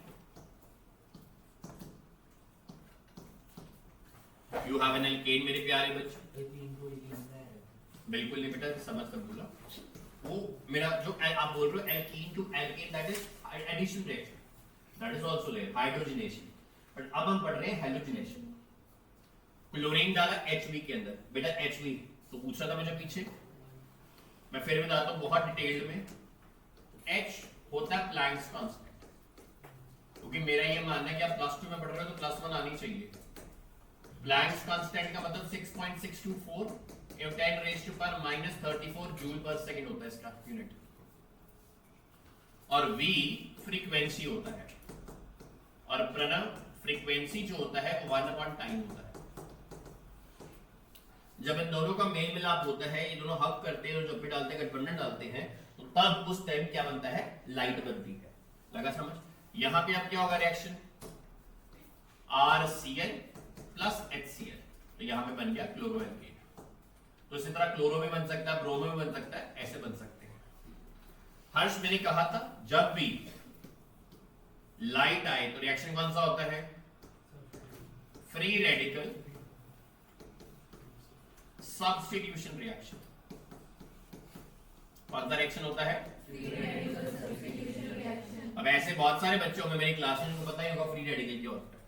Speaker 1: यू हैव एन एल्केन मेरे प्यारे बच्चे। बिल्कुल नहीं बेटा, समझ कर बोला। वो मेरा जो आप बोल रहे हो alkene to alkane, that is addition reaction, that is also there hydrogenation. But अब हम पढ़ रहे हैं हेलोजिनेशन। क्लोरीन डाला HB के अंदर, बेटा HB तो पूछा था मुझे पीछे, मैं फिर बताता हूं बहुत डिटेल्ड में। H होता है प्लैंक्स कांस्टेंट, क्योंकि मेरा ये मानना है कि आप +2 में पढ़ रहे हो तो +1 आनी चाहिए। प्लैंक्स कांस्टेंट का मतलब 6.624 10⁻⁻34 जूल पर सेकंड होता है इसका यूनिट, और V फ्रीक्वेंसी होता है, और प्रणव फ्रीक्वेंसी जो होता है वो 1/टाइम होता है। जब इन दोनों का मेल मिलाप होता है, ये दोनों हब करते हैं और जब भी डालते हैं गठबंधन डालते हैं, तो तब उस टाइम क्या बनता है लाइट बनती है। लगा समझ? यहां पे अब क्या होगा रिएक्शन RCl प्लस HCl, तो यहां पे बन गया क्लोरोएल्केन। तो इसी तरह क्लोरो भी बन सकता है, ब्रोमो भी बन सकता है, ऐसे बन सकते हैं। हर्ष मैंने कहा था जब भी लाइट आए तो रिएक्शन कौन सा होता है? Free radical substitution reaction. कौन सा रिएक्शन होता है? अब ऐसे बहुत सारे बच्चे होंगे मेरी क्लास में उनको पता ही होगा फ्री रेडिकल क्या होता है।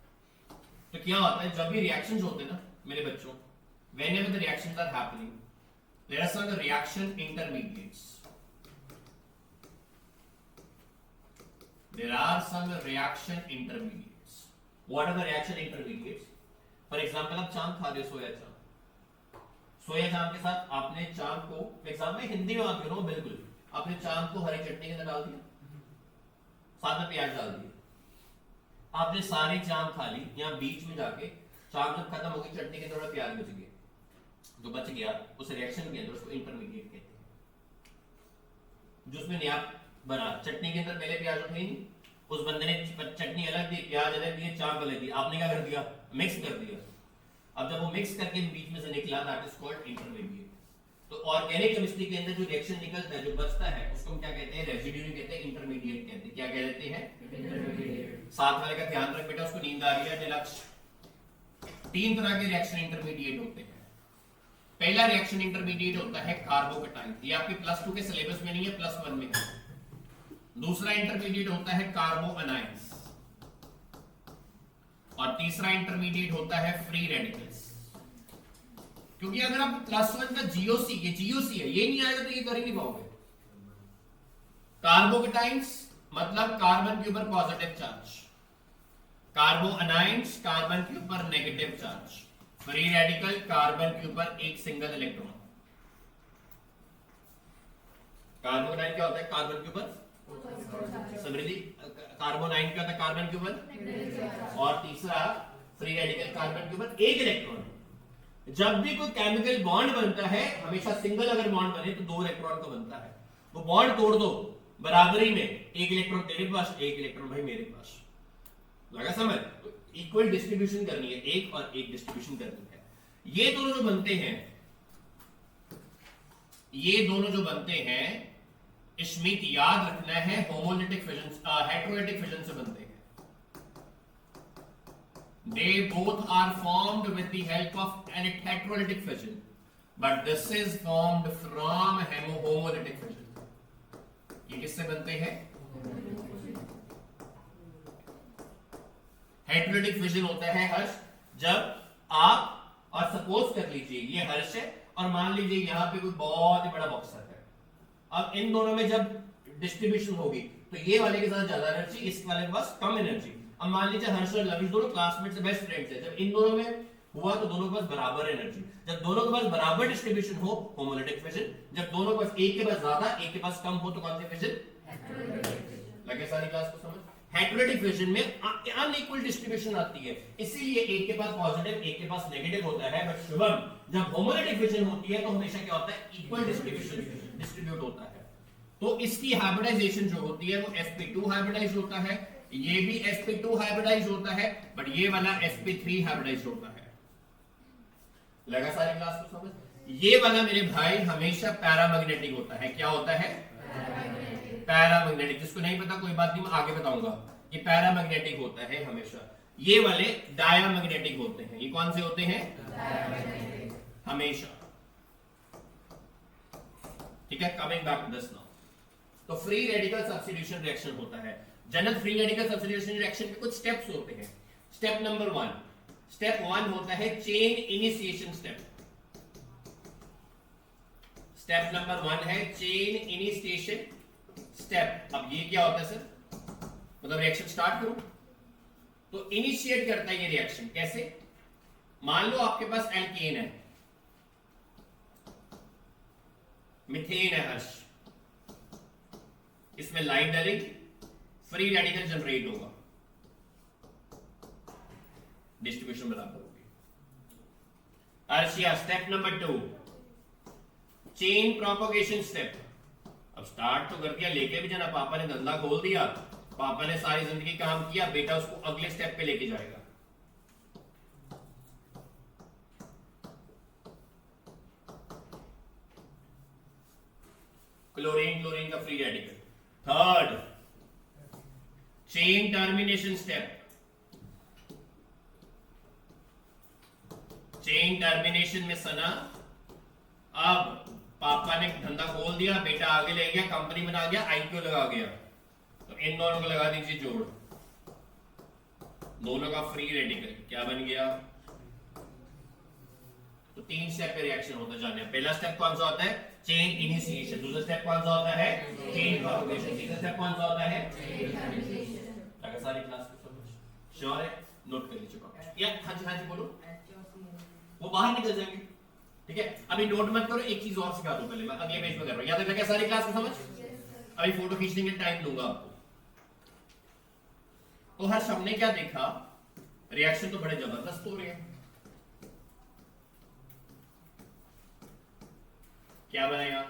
Speaker 1: तो क्या होता है जब भी रिएक्शंस होते हैं ना मेरे बच्चों, whenever the reactions are happening, let us know the reaction intermediates. There are some reaction intermediates. What are the reaction intermediates? For example, आप चांद खा रहे हो, सोया चांद। सोया चांद के साथ आपने चांद को, एग्जाम में हिंदी में बात करो बिल्कुल, आपने चांद को हरी चटनी के अंदर डाल दिया, साथ में प्याज डाल दिया, आपने सारी चांद खा ली, यहाँ बीच में जाके चांद जब खत्म हो गई, चटनी के थोड़ा प्याज बच गया, जो बच गया उस रिएक्शन के अंदर उसको इंटरमीडिएट कहते हैं। जो उसमें नया बना। चटनी के अंदर पहले प्याज उठे नहीं, उस बंदे ने चटनी अलग दी, प्याज अलग दिए, चाप अलग दी, आपने क्या कर दिया, मिक्स कर दिया। अब जब वो मिक्स करके बीच में से निकला, दैट इज कॉल्ड इंटरमीडिएट। तो ऑर्गेनिक केमिस्ट्री के अंदर जो रिएक्शन निकलता है, जो बचता है, उसको हम क्या कहते हैं, रेजिड्यू नहीं कहते, इंटरमीडिएट कहते हैं। क्या कहते हैं, इंटरमीडिएट। साथ वाले का ध्यान रख बेटा, उसको नींद आ रही है निलक्ष। 3 तरह के रिएक्शन इंटरमीडिएट होते हैं। पहला रिएक्शन इंटरमीडिएट होता है कार्बोकेटाइन, ये आपके +2 के सिलेबस में नहीं है, +1 में है। दूसरा इंटरमीडिएट होता है कार्बो अनाइंस, और तीसरा इंटरमीडिएट होता है फ्री रेडिकल्स। क्योंकि अगर आप +1 का जीओसी, ये जीओसी है, ये नहीं आएगा तो ये कर ही नहीं पाओगे। कार्बोकेटाइंस मतलब कार्बन के ऊपर पॉजिटिव चार्ज, कार्बो अनाइंस कार्बन के ऊपर negative charge, free radical carbon के ऊपर एक सिंगल इलेक्ट्रॉन। कार्बोकेटाइन क्या होता है, कार्बन के ऊपर समृद्धि, कार्बोनाइन क्या होता है, कार्बन के ऊपर, और तीसरा फ्री रेडिकल कार्बन के ऊपर एक इलेक्ट्रॉन। जब भी कोई केमिकल बॉन्ड बनता है, हमेशा सिंगल अगर बॉन्ड बने तो 2 इलेक्ट्रॉन का बनता है। वो बॉन्ड तोड़ दो, बराबरी में एक इलेक्ट्रॉन तेरे पास, एक इलेक्ट्रॉन भाई मेरे पास, लगा समझ। इक्वल डिस्ट्रीब्यूशन करनी है, एक और एक डिस्ट्रीब्यूशन करनी है। ये दोनों जो बनते हैं, ये दोनों जो बनते हैं, इसमें याद रखना है होमोलिटिक फिजन, हेटेरोलिटिक फिजन से बनते हैं। They both are formed with the help of an heterolytic fission, but this is formed from homolytic fission. ये किससे बनते हैं, हेटेरोलिटिक फिजन होता है हर्ष, जब आप, और सपोज कर लीजिए ये हर्ष है, और मान लीजिए यहां पे कोई बहुत ही बड़ा बॉक्सर है। अब इन दोनों में जब डिस्ट्रीब्यूशन होगी तो ये वाले के साथ ज्यादा एनर्जी, इस वाले के पास कम एनर्जी। अब मान लीजिए हर्ष और लविश दोनों क्लासमेट से बेस्ट फ्रेंड्स हैं, जब इन दोनों में हुआ तो दोनों के पास बराबर एनर्जी। जब दोनों के पास बराबर डिस्ट्रीब्यूशन हो, होमोलिटिक फिजन। जब दोनों के पास एक के पास ज्यादा, एक के पास कम हो, तो कौन सी फिजन, लगे सारी क्लास को समझ। हेटेरोलिटिक फिजन में अनइक्वल डिस्ट्रीब्यूशन आती है, इसीलिए एक के पास पॉजिटिव, एक के पास नेगेटिव होता है। बट शुभम, जब होमोलिटिक फिजन होती है तो हमेशा क्या होता है, इक्वल डिस्ट्रीब्यूशन डिस्ट्रीब्यूट होता है। तो इसकी हाइब्रिडाइजेशन जो होती है वो sp2 हाइब्रिडाइज होता है, ये भी sp2 हाइब्रिडाइज होता है, बट ये वाला sp3 हाइब्रिडाइज होता है। लगा सारी क्लास को समझ। ये वाला मेरे भाई हमेशा पैरामैग्नेटिक होता है। क्या होता है, पैरामैग्नेटिक। जिसको नहीं पता कोई बात नहीं, मैं आगे बताऊंगा। ये पैरामैग्नेटिक होता है हमेशा। ये वाले डायामैग्नेटिक होते हैं। ये कौन से होते हैं, हमेशा। ठीक है, coming back to this now. तो फ्री रेडिकल सब्स्टिट्यूशन रिएक्शन होता है। General free radical substitution reaction के कुछ स्टेप्स होते हैं। स्टेप नंबर 1, स्टेप 1 होता है chain initiation step. Step number 1 है चेन इनिशिएशन स्टेप। अब ये क्या होता है सर, मतलब रिएक्शन स्टार्ट करो तो इनिशिएट करता है ये रिएक्शन। कैसे, मान लो आपके पास एल्केन है, मीथेन है हर्ष, इसमें लाइट डालेंगे, फ्री रेडिकल जनरेट होगा, डिस्ट्रीब्यूशन बराबर होगी। Arshiya step number 2 chain propagation step. अब स्टार्ट तो कर दिया, लेके भी जाना, पापा ने धंधा खोल दिया, पापा ने सारी जिंदगी काम किया, बेटा उसको अगले स्टेप पे लेके जाएगा। क्लोरीन क्लोरीन का free radical. Third chain termination step. Chain termination में सना, अब पापा ने धंधा खोल दिया, बेटा आगे ले गया, कंपनी बना गया, आईक्यू लगा गया, तो इन दोनों को लगा दीजिए जोड़, दोनों का फ्री रेडिकल क्या बन गया। तो 3 स्टेप पे रिएक्शन होता जाने। पहला स्टेप कौन सा होता है, चेन इनिशिएशन। दूसरा स्टेप कौन सा होता है, चेन प्रोपगेशन। तीसरा स्टेप कौन सा होता है, अगर सारी क्लास को समझ श्योर है, नोट कर लीजिए या हाँ जी बोलो, वो बाहर निकल जाएंगे। ठीक है, अभी नोट मत करो, एक चीज और सिखा दूं पहले, मैं अगले पेज पे कर रहा हूं। याद रखना, क्या सारी क्लास को समझ। अभी फोटो खींचने के टाइम दूंगा आपको। तो हर सबने क्या देखा, रिएक्शन तो बड़े जबरदस्त हो रहे हैं। क्या बनेगा,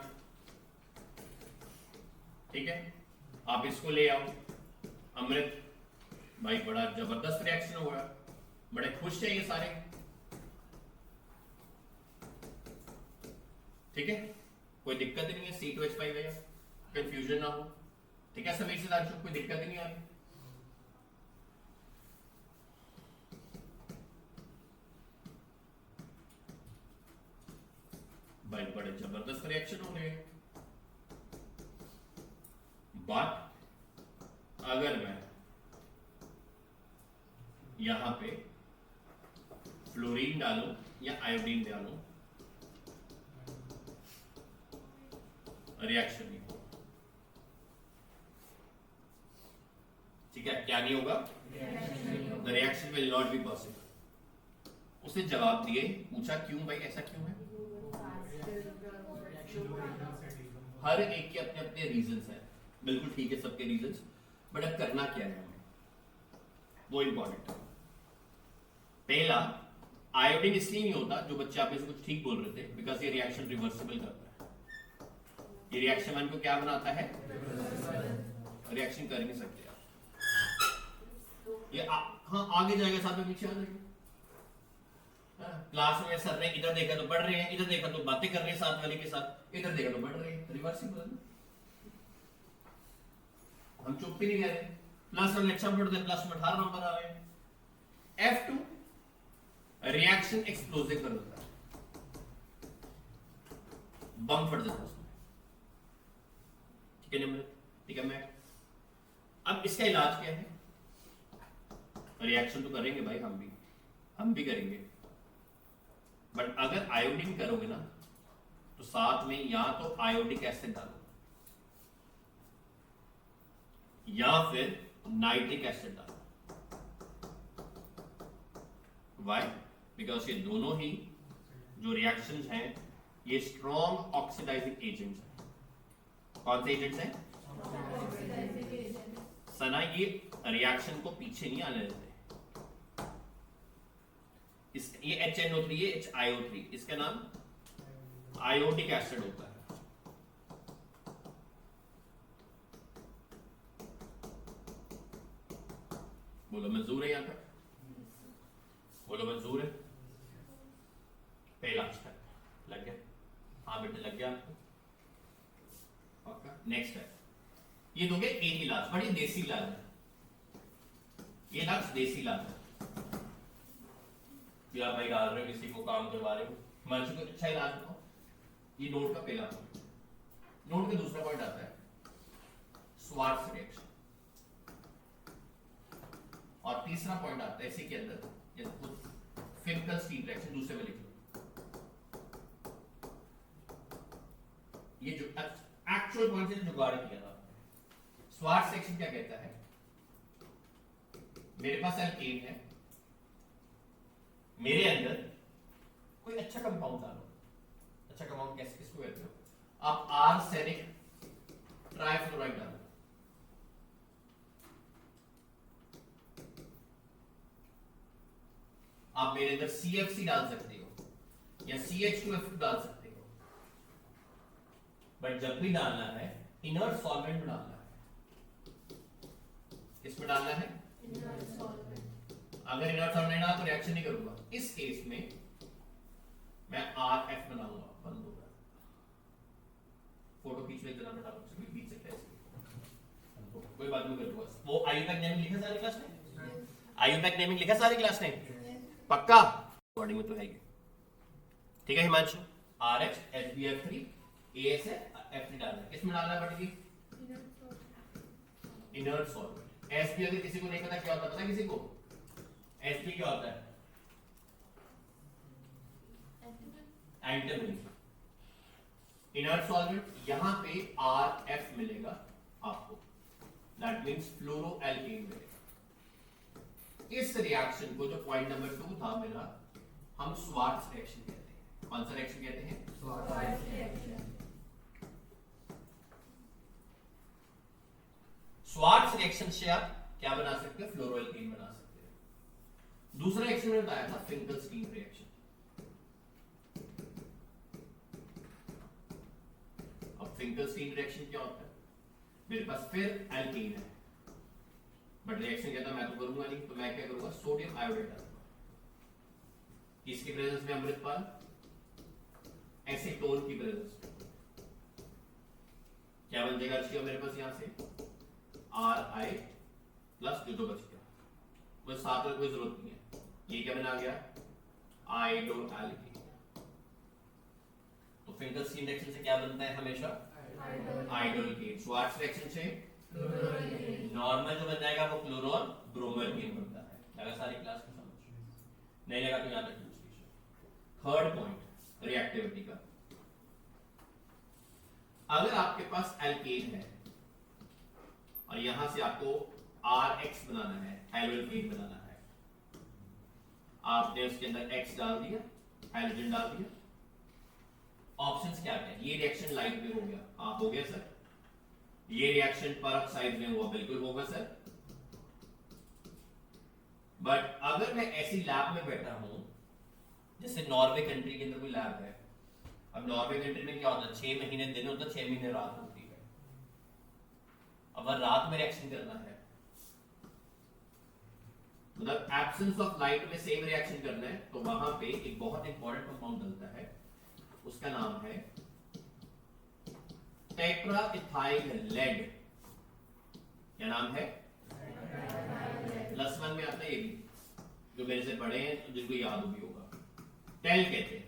Speaker 1: ठीक है, आप इसको ले आओ। अमृत भाई बड़ा जबरदस्त रिएक्शन हो रहा है, बड़े खुश है ये सारे, ठीक है, कोई दिक्कत नहीं है। C2H5 है, कंफ्यूजन ना हो, ठीक है समीर से दांशु, कोई दिक्कत नहीं आ रही। भाई बड़े जबरदस्त रिएक्शन हो रहे हैं। बट अगर मैं यहां पे फ्लोरीन डालूं या आयोडीन डालूं, रिएक्शन नहीं होगा, ठीक है, क्या नहीं होगा, the reaction will not be possible. उसने जवाब दिए, पूछा क्यों भाई, ऐसा क्यों है? हर एक के अपने अपने रीजंस हैं, बिल्कुल ठीक है सबके रीजंस, बट अब करना क्या है हमें, वो इंपॉर्टेंट है। पहला, आयोडीन इसलिए नहीं होता, जो बच्चे आप में से कुछ ठीक बोल रहे थे, बिकॉज ये रिएक्शन रिवर्सिबल करता है। ये रिएक्शन वन को क्या बनाता है, रिएक्शन कर नहीं सकते आप। ये हाँ आगे जाएगा, साथ में पीछे आ जाएगा। क्लास में सर ने इधर देखा तो पढ़ रहे हैं, इधर देखा तो बातें कर रहे हैं साथ वाले के साथ, इधर देखा तो पढ़ रहे हैं, रिवर्सिबल। हम चुप ही नहीं रह रहे, प्लस वन अच्छा पढ़ते हैं, प्लस में 18 नंबर आ रहे हैं। F2 रिएक्शन एक्सप्लोसिव कर देता है, बम फट जाता है उसमें, ठीक है नंबर, ठीक है मैं। अब इसका इलाज क्या है? रिएक्शन तो करेंगे भाई, हम भी करेंगे, बट अगर आयोडीन करोगे ना तो साथ में या तो आयोडिक एसिड डालो या फिर नाइट्रिक एसिड डालो। वाई? बिकॉज ये दोनों ही जो रिएक्शंस हैं ये स्ट्रॉन्ग ऑक्सीडाइजिंग एजेंट्स हैं। कौन से एजेंट्स हैं? सना, ये रिएक्शन को पीछे नहीं आने देते। ये HNO3, ये HIO3, इसका नाम आयोडिक एसिड होता है। बोलो मंजूर है? यहां तक बोलो मंजूर है? पहला स्टेप लग गया? हाँ बेटे लग गया आपको? नेक्स्ट है, ये दोगे एक इलाज, बड़ी देसी इलाज है ये, इलाज देसी इलाज है। या भाई डाल रहे हो किसी को काम करवा रहे हो, मंच को अच्छा इलाज बताओ। ये नोट का पहला पॉइंट। नोट का दूसरा पॉइंट आता है स्वार्ट्स रिएक्शन, और तीसरा पॉइंट आता है इसी के अंदर फिंकल-स्टीन रिएक्शन। दूसरे में लिख लो, ये जो एक्चुअल पॉइंट से जुगाड़ किया था। स्वार्ट्स रिएक्शन क्या कहता है? मेरे पास एल्केन है, मेरे अंदर कोई अच्छा कंपाउंड डालो। अच्छा कंपाउंड कैसे किसको कहते हो आप? आर्सेनिक ट्राइफ्लोराइड डालो। आप मेरे अंदर CFC डाल सकते हो या CH2F2 डाल सकते हो, बट जब भी डालना है इनर्ट सॉल्वेंट में डालना है। किसमें डालना है? Inert solvent. अगर इनर्ट सॉल्वेंट नहीं डाला तो रिएक्शन नहीं करूंगा। इस केस में मैं RF बनाऊंगा, बंद होगा। फोटो खींच लेते ना बेटा, खींच सकते हैं, कोई बात नहीं करूंगा। वो आयुपैक नेमिंग लिखा सारी क्लास ने? आयुपैक नेमिंग लिखा सारी क्लास ने? पक्का? बॉडी में तो है ही, ठीक है हिमांशु? RH HBF3 AS है, F3 डालना है। किसमें डालना है बेटी? Inert solvent. SP अगर किसी को नहीं पता क्या होता, पता है किसी को? SP क्या होता है? एंटागोनिस्ट। इनर्ट सॉल्वेंट, यहां पे RF मिलेगा आपको, दैट मींस फ्लोरोएल्केन मिलेगा। इस रिएक्शन को, जो पॉइंट नंबर 2 था मेरा, हम स्वार्ट्स रिएक्शन कहते हैं। कौन सा रिएक्शन कहते हैं? Swarts reaction. स्वार्ट्स रिएक्शन से आप क्या बना सकते हो? फ्लोरोएल्केन बना सकते हो। दूसरा रिएक्शन मैंने बताया था फिंकल-स्टीन रिएक्शन। अब फिंकल-स्टीन रिएक्शन क्या होता है? मेरे पास फिर एल्कीन है, बट रिएक्शन कहता मैं तो करूंगा नहीं, तो मैं क्या करूंगा, सोडियम आयोडाइड डालूंगा। किसकी प्रेजेंस में अमृतपाल, एसीटोन की प्रेजेंस में। क्या बन जाएगा अर्शिया मेरे पास यहां से, RI प्लस जो तो बच गया, वो साथ में कोई जरूरत नहीं है, ये क्या बना गया, आयोडोएल्कीन। तो फिंगरस्टीन रिएक्शन से क्या बनता है हमेशा, आयोडोएल्कीन। श्वार्ट्ज रिएक्शन से नॉर्मल जो बन जाएगा वो क्लोरोन ब्रोमोएल्कीन बनता है। लगा सारी क्लास को समझ, नहीं लगा तो याद रखना। थर्ड पॉइंट रिएक्टिविटी का, अगर आपके पास एल्केन है और यहां से आपको RX बनाना है, हाइड्रोजन बनाना है, आपने उसके अंदर X डाल दिया, हाइड्रोजन डाल दिया, ऑप्शंस क्या क्या, ये रिएक्शन लाइट में हो गया, हाँ हो गया सर, ये रिएक्शन परऑक्साइड में हुआ, बिल्कुल होगा सर। बट अगर मैं ऐसी लैब में बैठा हूं, जैसे नॉर्वे कंट्री के अंदर कोई लैब है, अब नॉर्वे कंट्री में क्या होता है, 6 महीने दिन होता है, 6 महीने रात होती है। अब रात में रिएक्शन करना है, मतलब एब्सेंस ऑफ लाइट में सेम रिएक्शन करना है, तो वहां पे एक बहुत इंपॉर्टेंट कंपाउंड डलता है, उसका नाम है टेट्रा इथाइल लेड। क्या नाम है, +1 में आता है ये भी, जो मेरे से बड़े हैं तो जिनको याद भी होगा, टेल कहते हैं,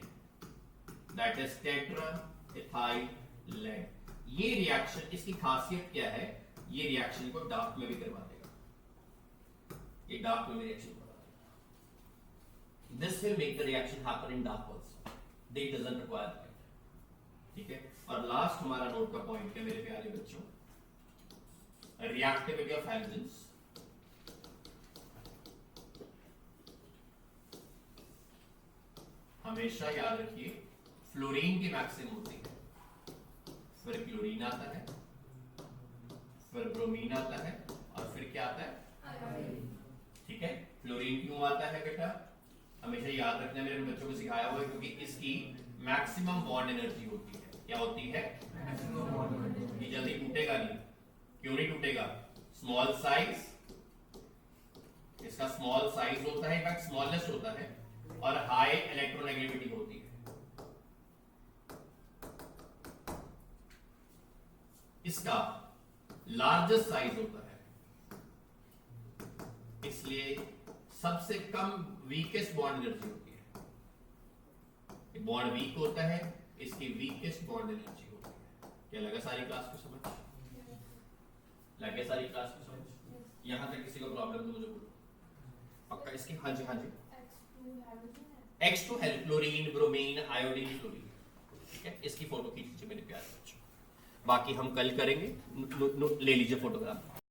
Speaker 1: that is tetraethyl lead. ये रिएक्शन, इसकी खासियत क्या है, ये रिएक्शन को डार्क में भी करवा देगा, ये डार्क में रिएक्शन करवा देगा। This will make the reaction happen in dark also, they doesn't require light. ठीक है, और लास्ट हमारा नोट का पॉइंट है मेरे प्यारे बच्चों, रिएक्टिविटी ऑफ हैलोजेंस। हमेशा याद रखिए, फ्लोरीन की मैक्सिमम होती है, फिर क्लोरीन आता है, फिर ब्रोमीन आता है, और फिर क्या आता है, ठीक है। फ्लोरीन क्यों आता है बेटा, हमेशा याद रखना, मेरे बच्चों को सिखाया हुआ है, क्योंकि इसकी मैक्सिमम बॉन्ड एनर्जी होती है। क्या होती है, ये जल्दी टूटेगा नहीं, क्यों नहीं टूटेगा, स्मॉल साइज, इसका स्मॉल साइज होता है, इनफैक्ट स्मॉलेस्ट होता है, और हाई इलेक्ट्रोनेगेटिविटी होती है। इसका लार्जेस्ट साइज होता है, इसलिए सबसे कम वीकेस्ट बॉन्ड एनर्जी होती है। बॉन्ड वीक होता है, इसकी वीकेस्ट बॉन्ड एनर्जी होती है। क्या लगा सारी क्लास को समझ, लगे सारी क्लास को समझ, यहां तक किसी को प्रॉब्लम तो मुझे बोलो पक्का इसकी। हाँ जी, हाँ जी, X2 है क्लोरीन, ब्रोमीन, आयोडीन, क्लोरीन। ठीक है, इसकी फोटो खींच लीजिए मेरे प्यारे बच्चों, बाकी हम कल करेंगे। ले लीजिए फोटोग्राफ।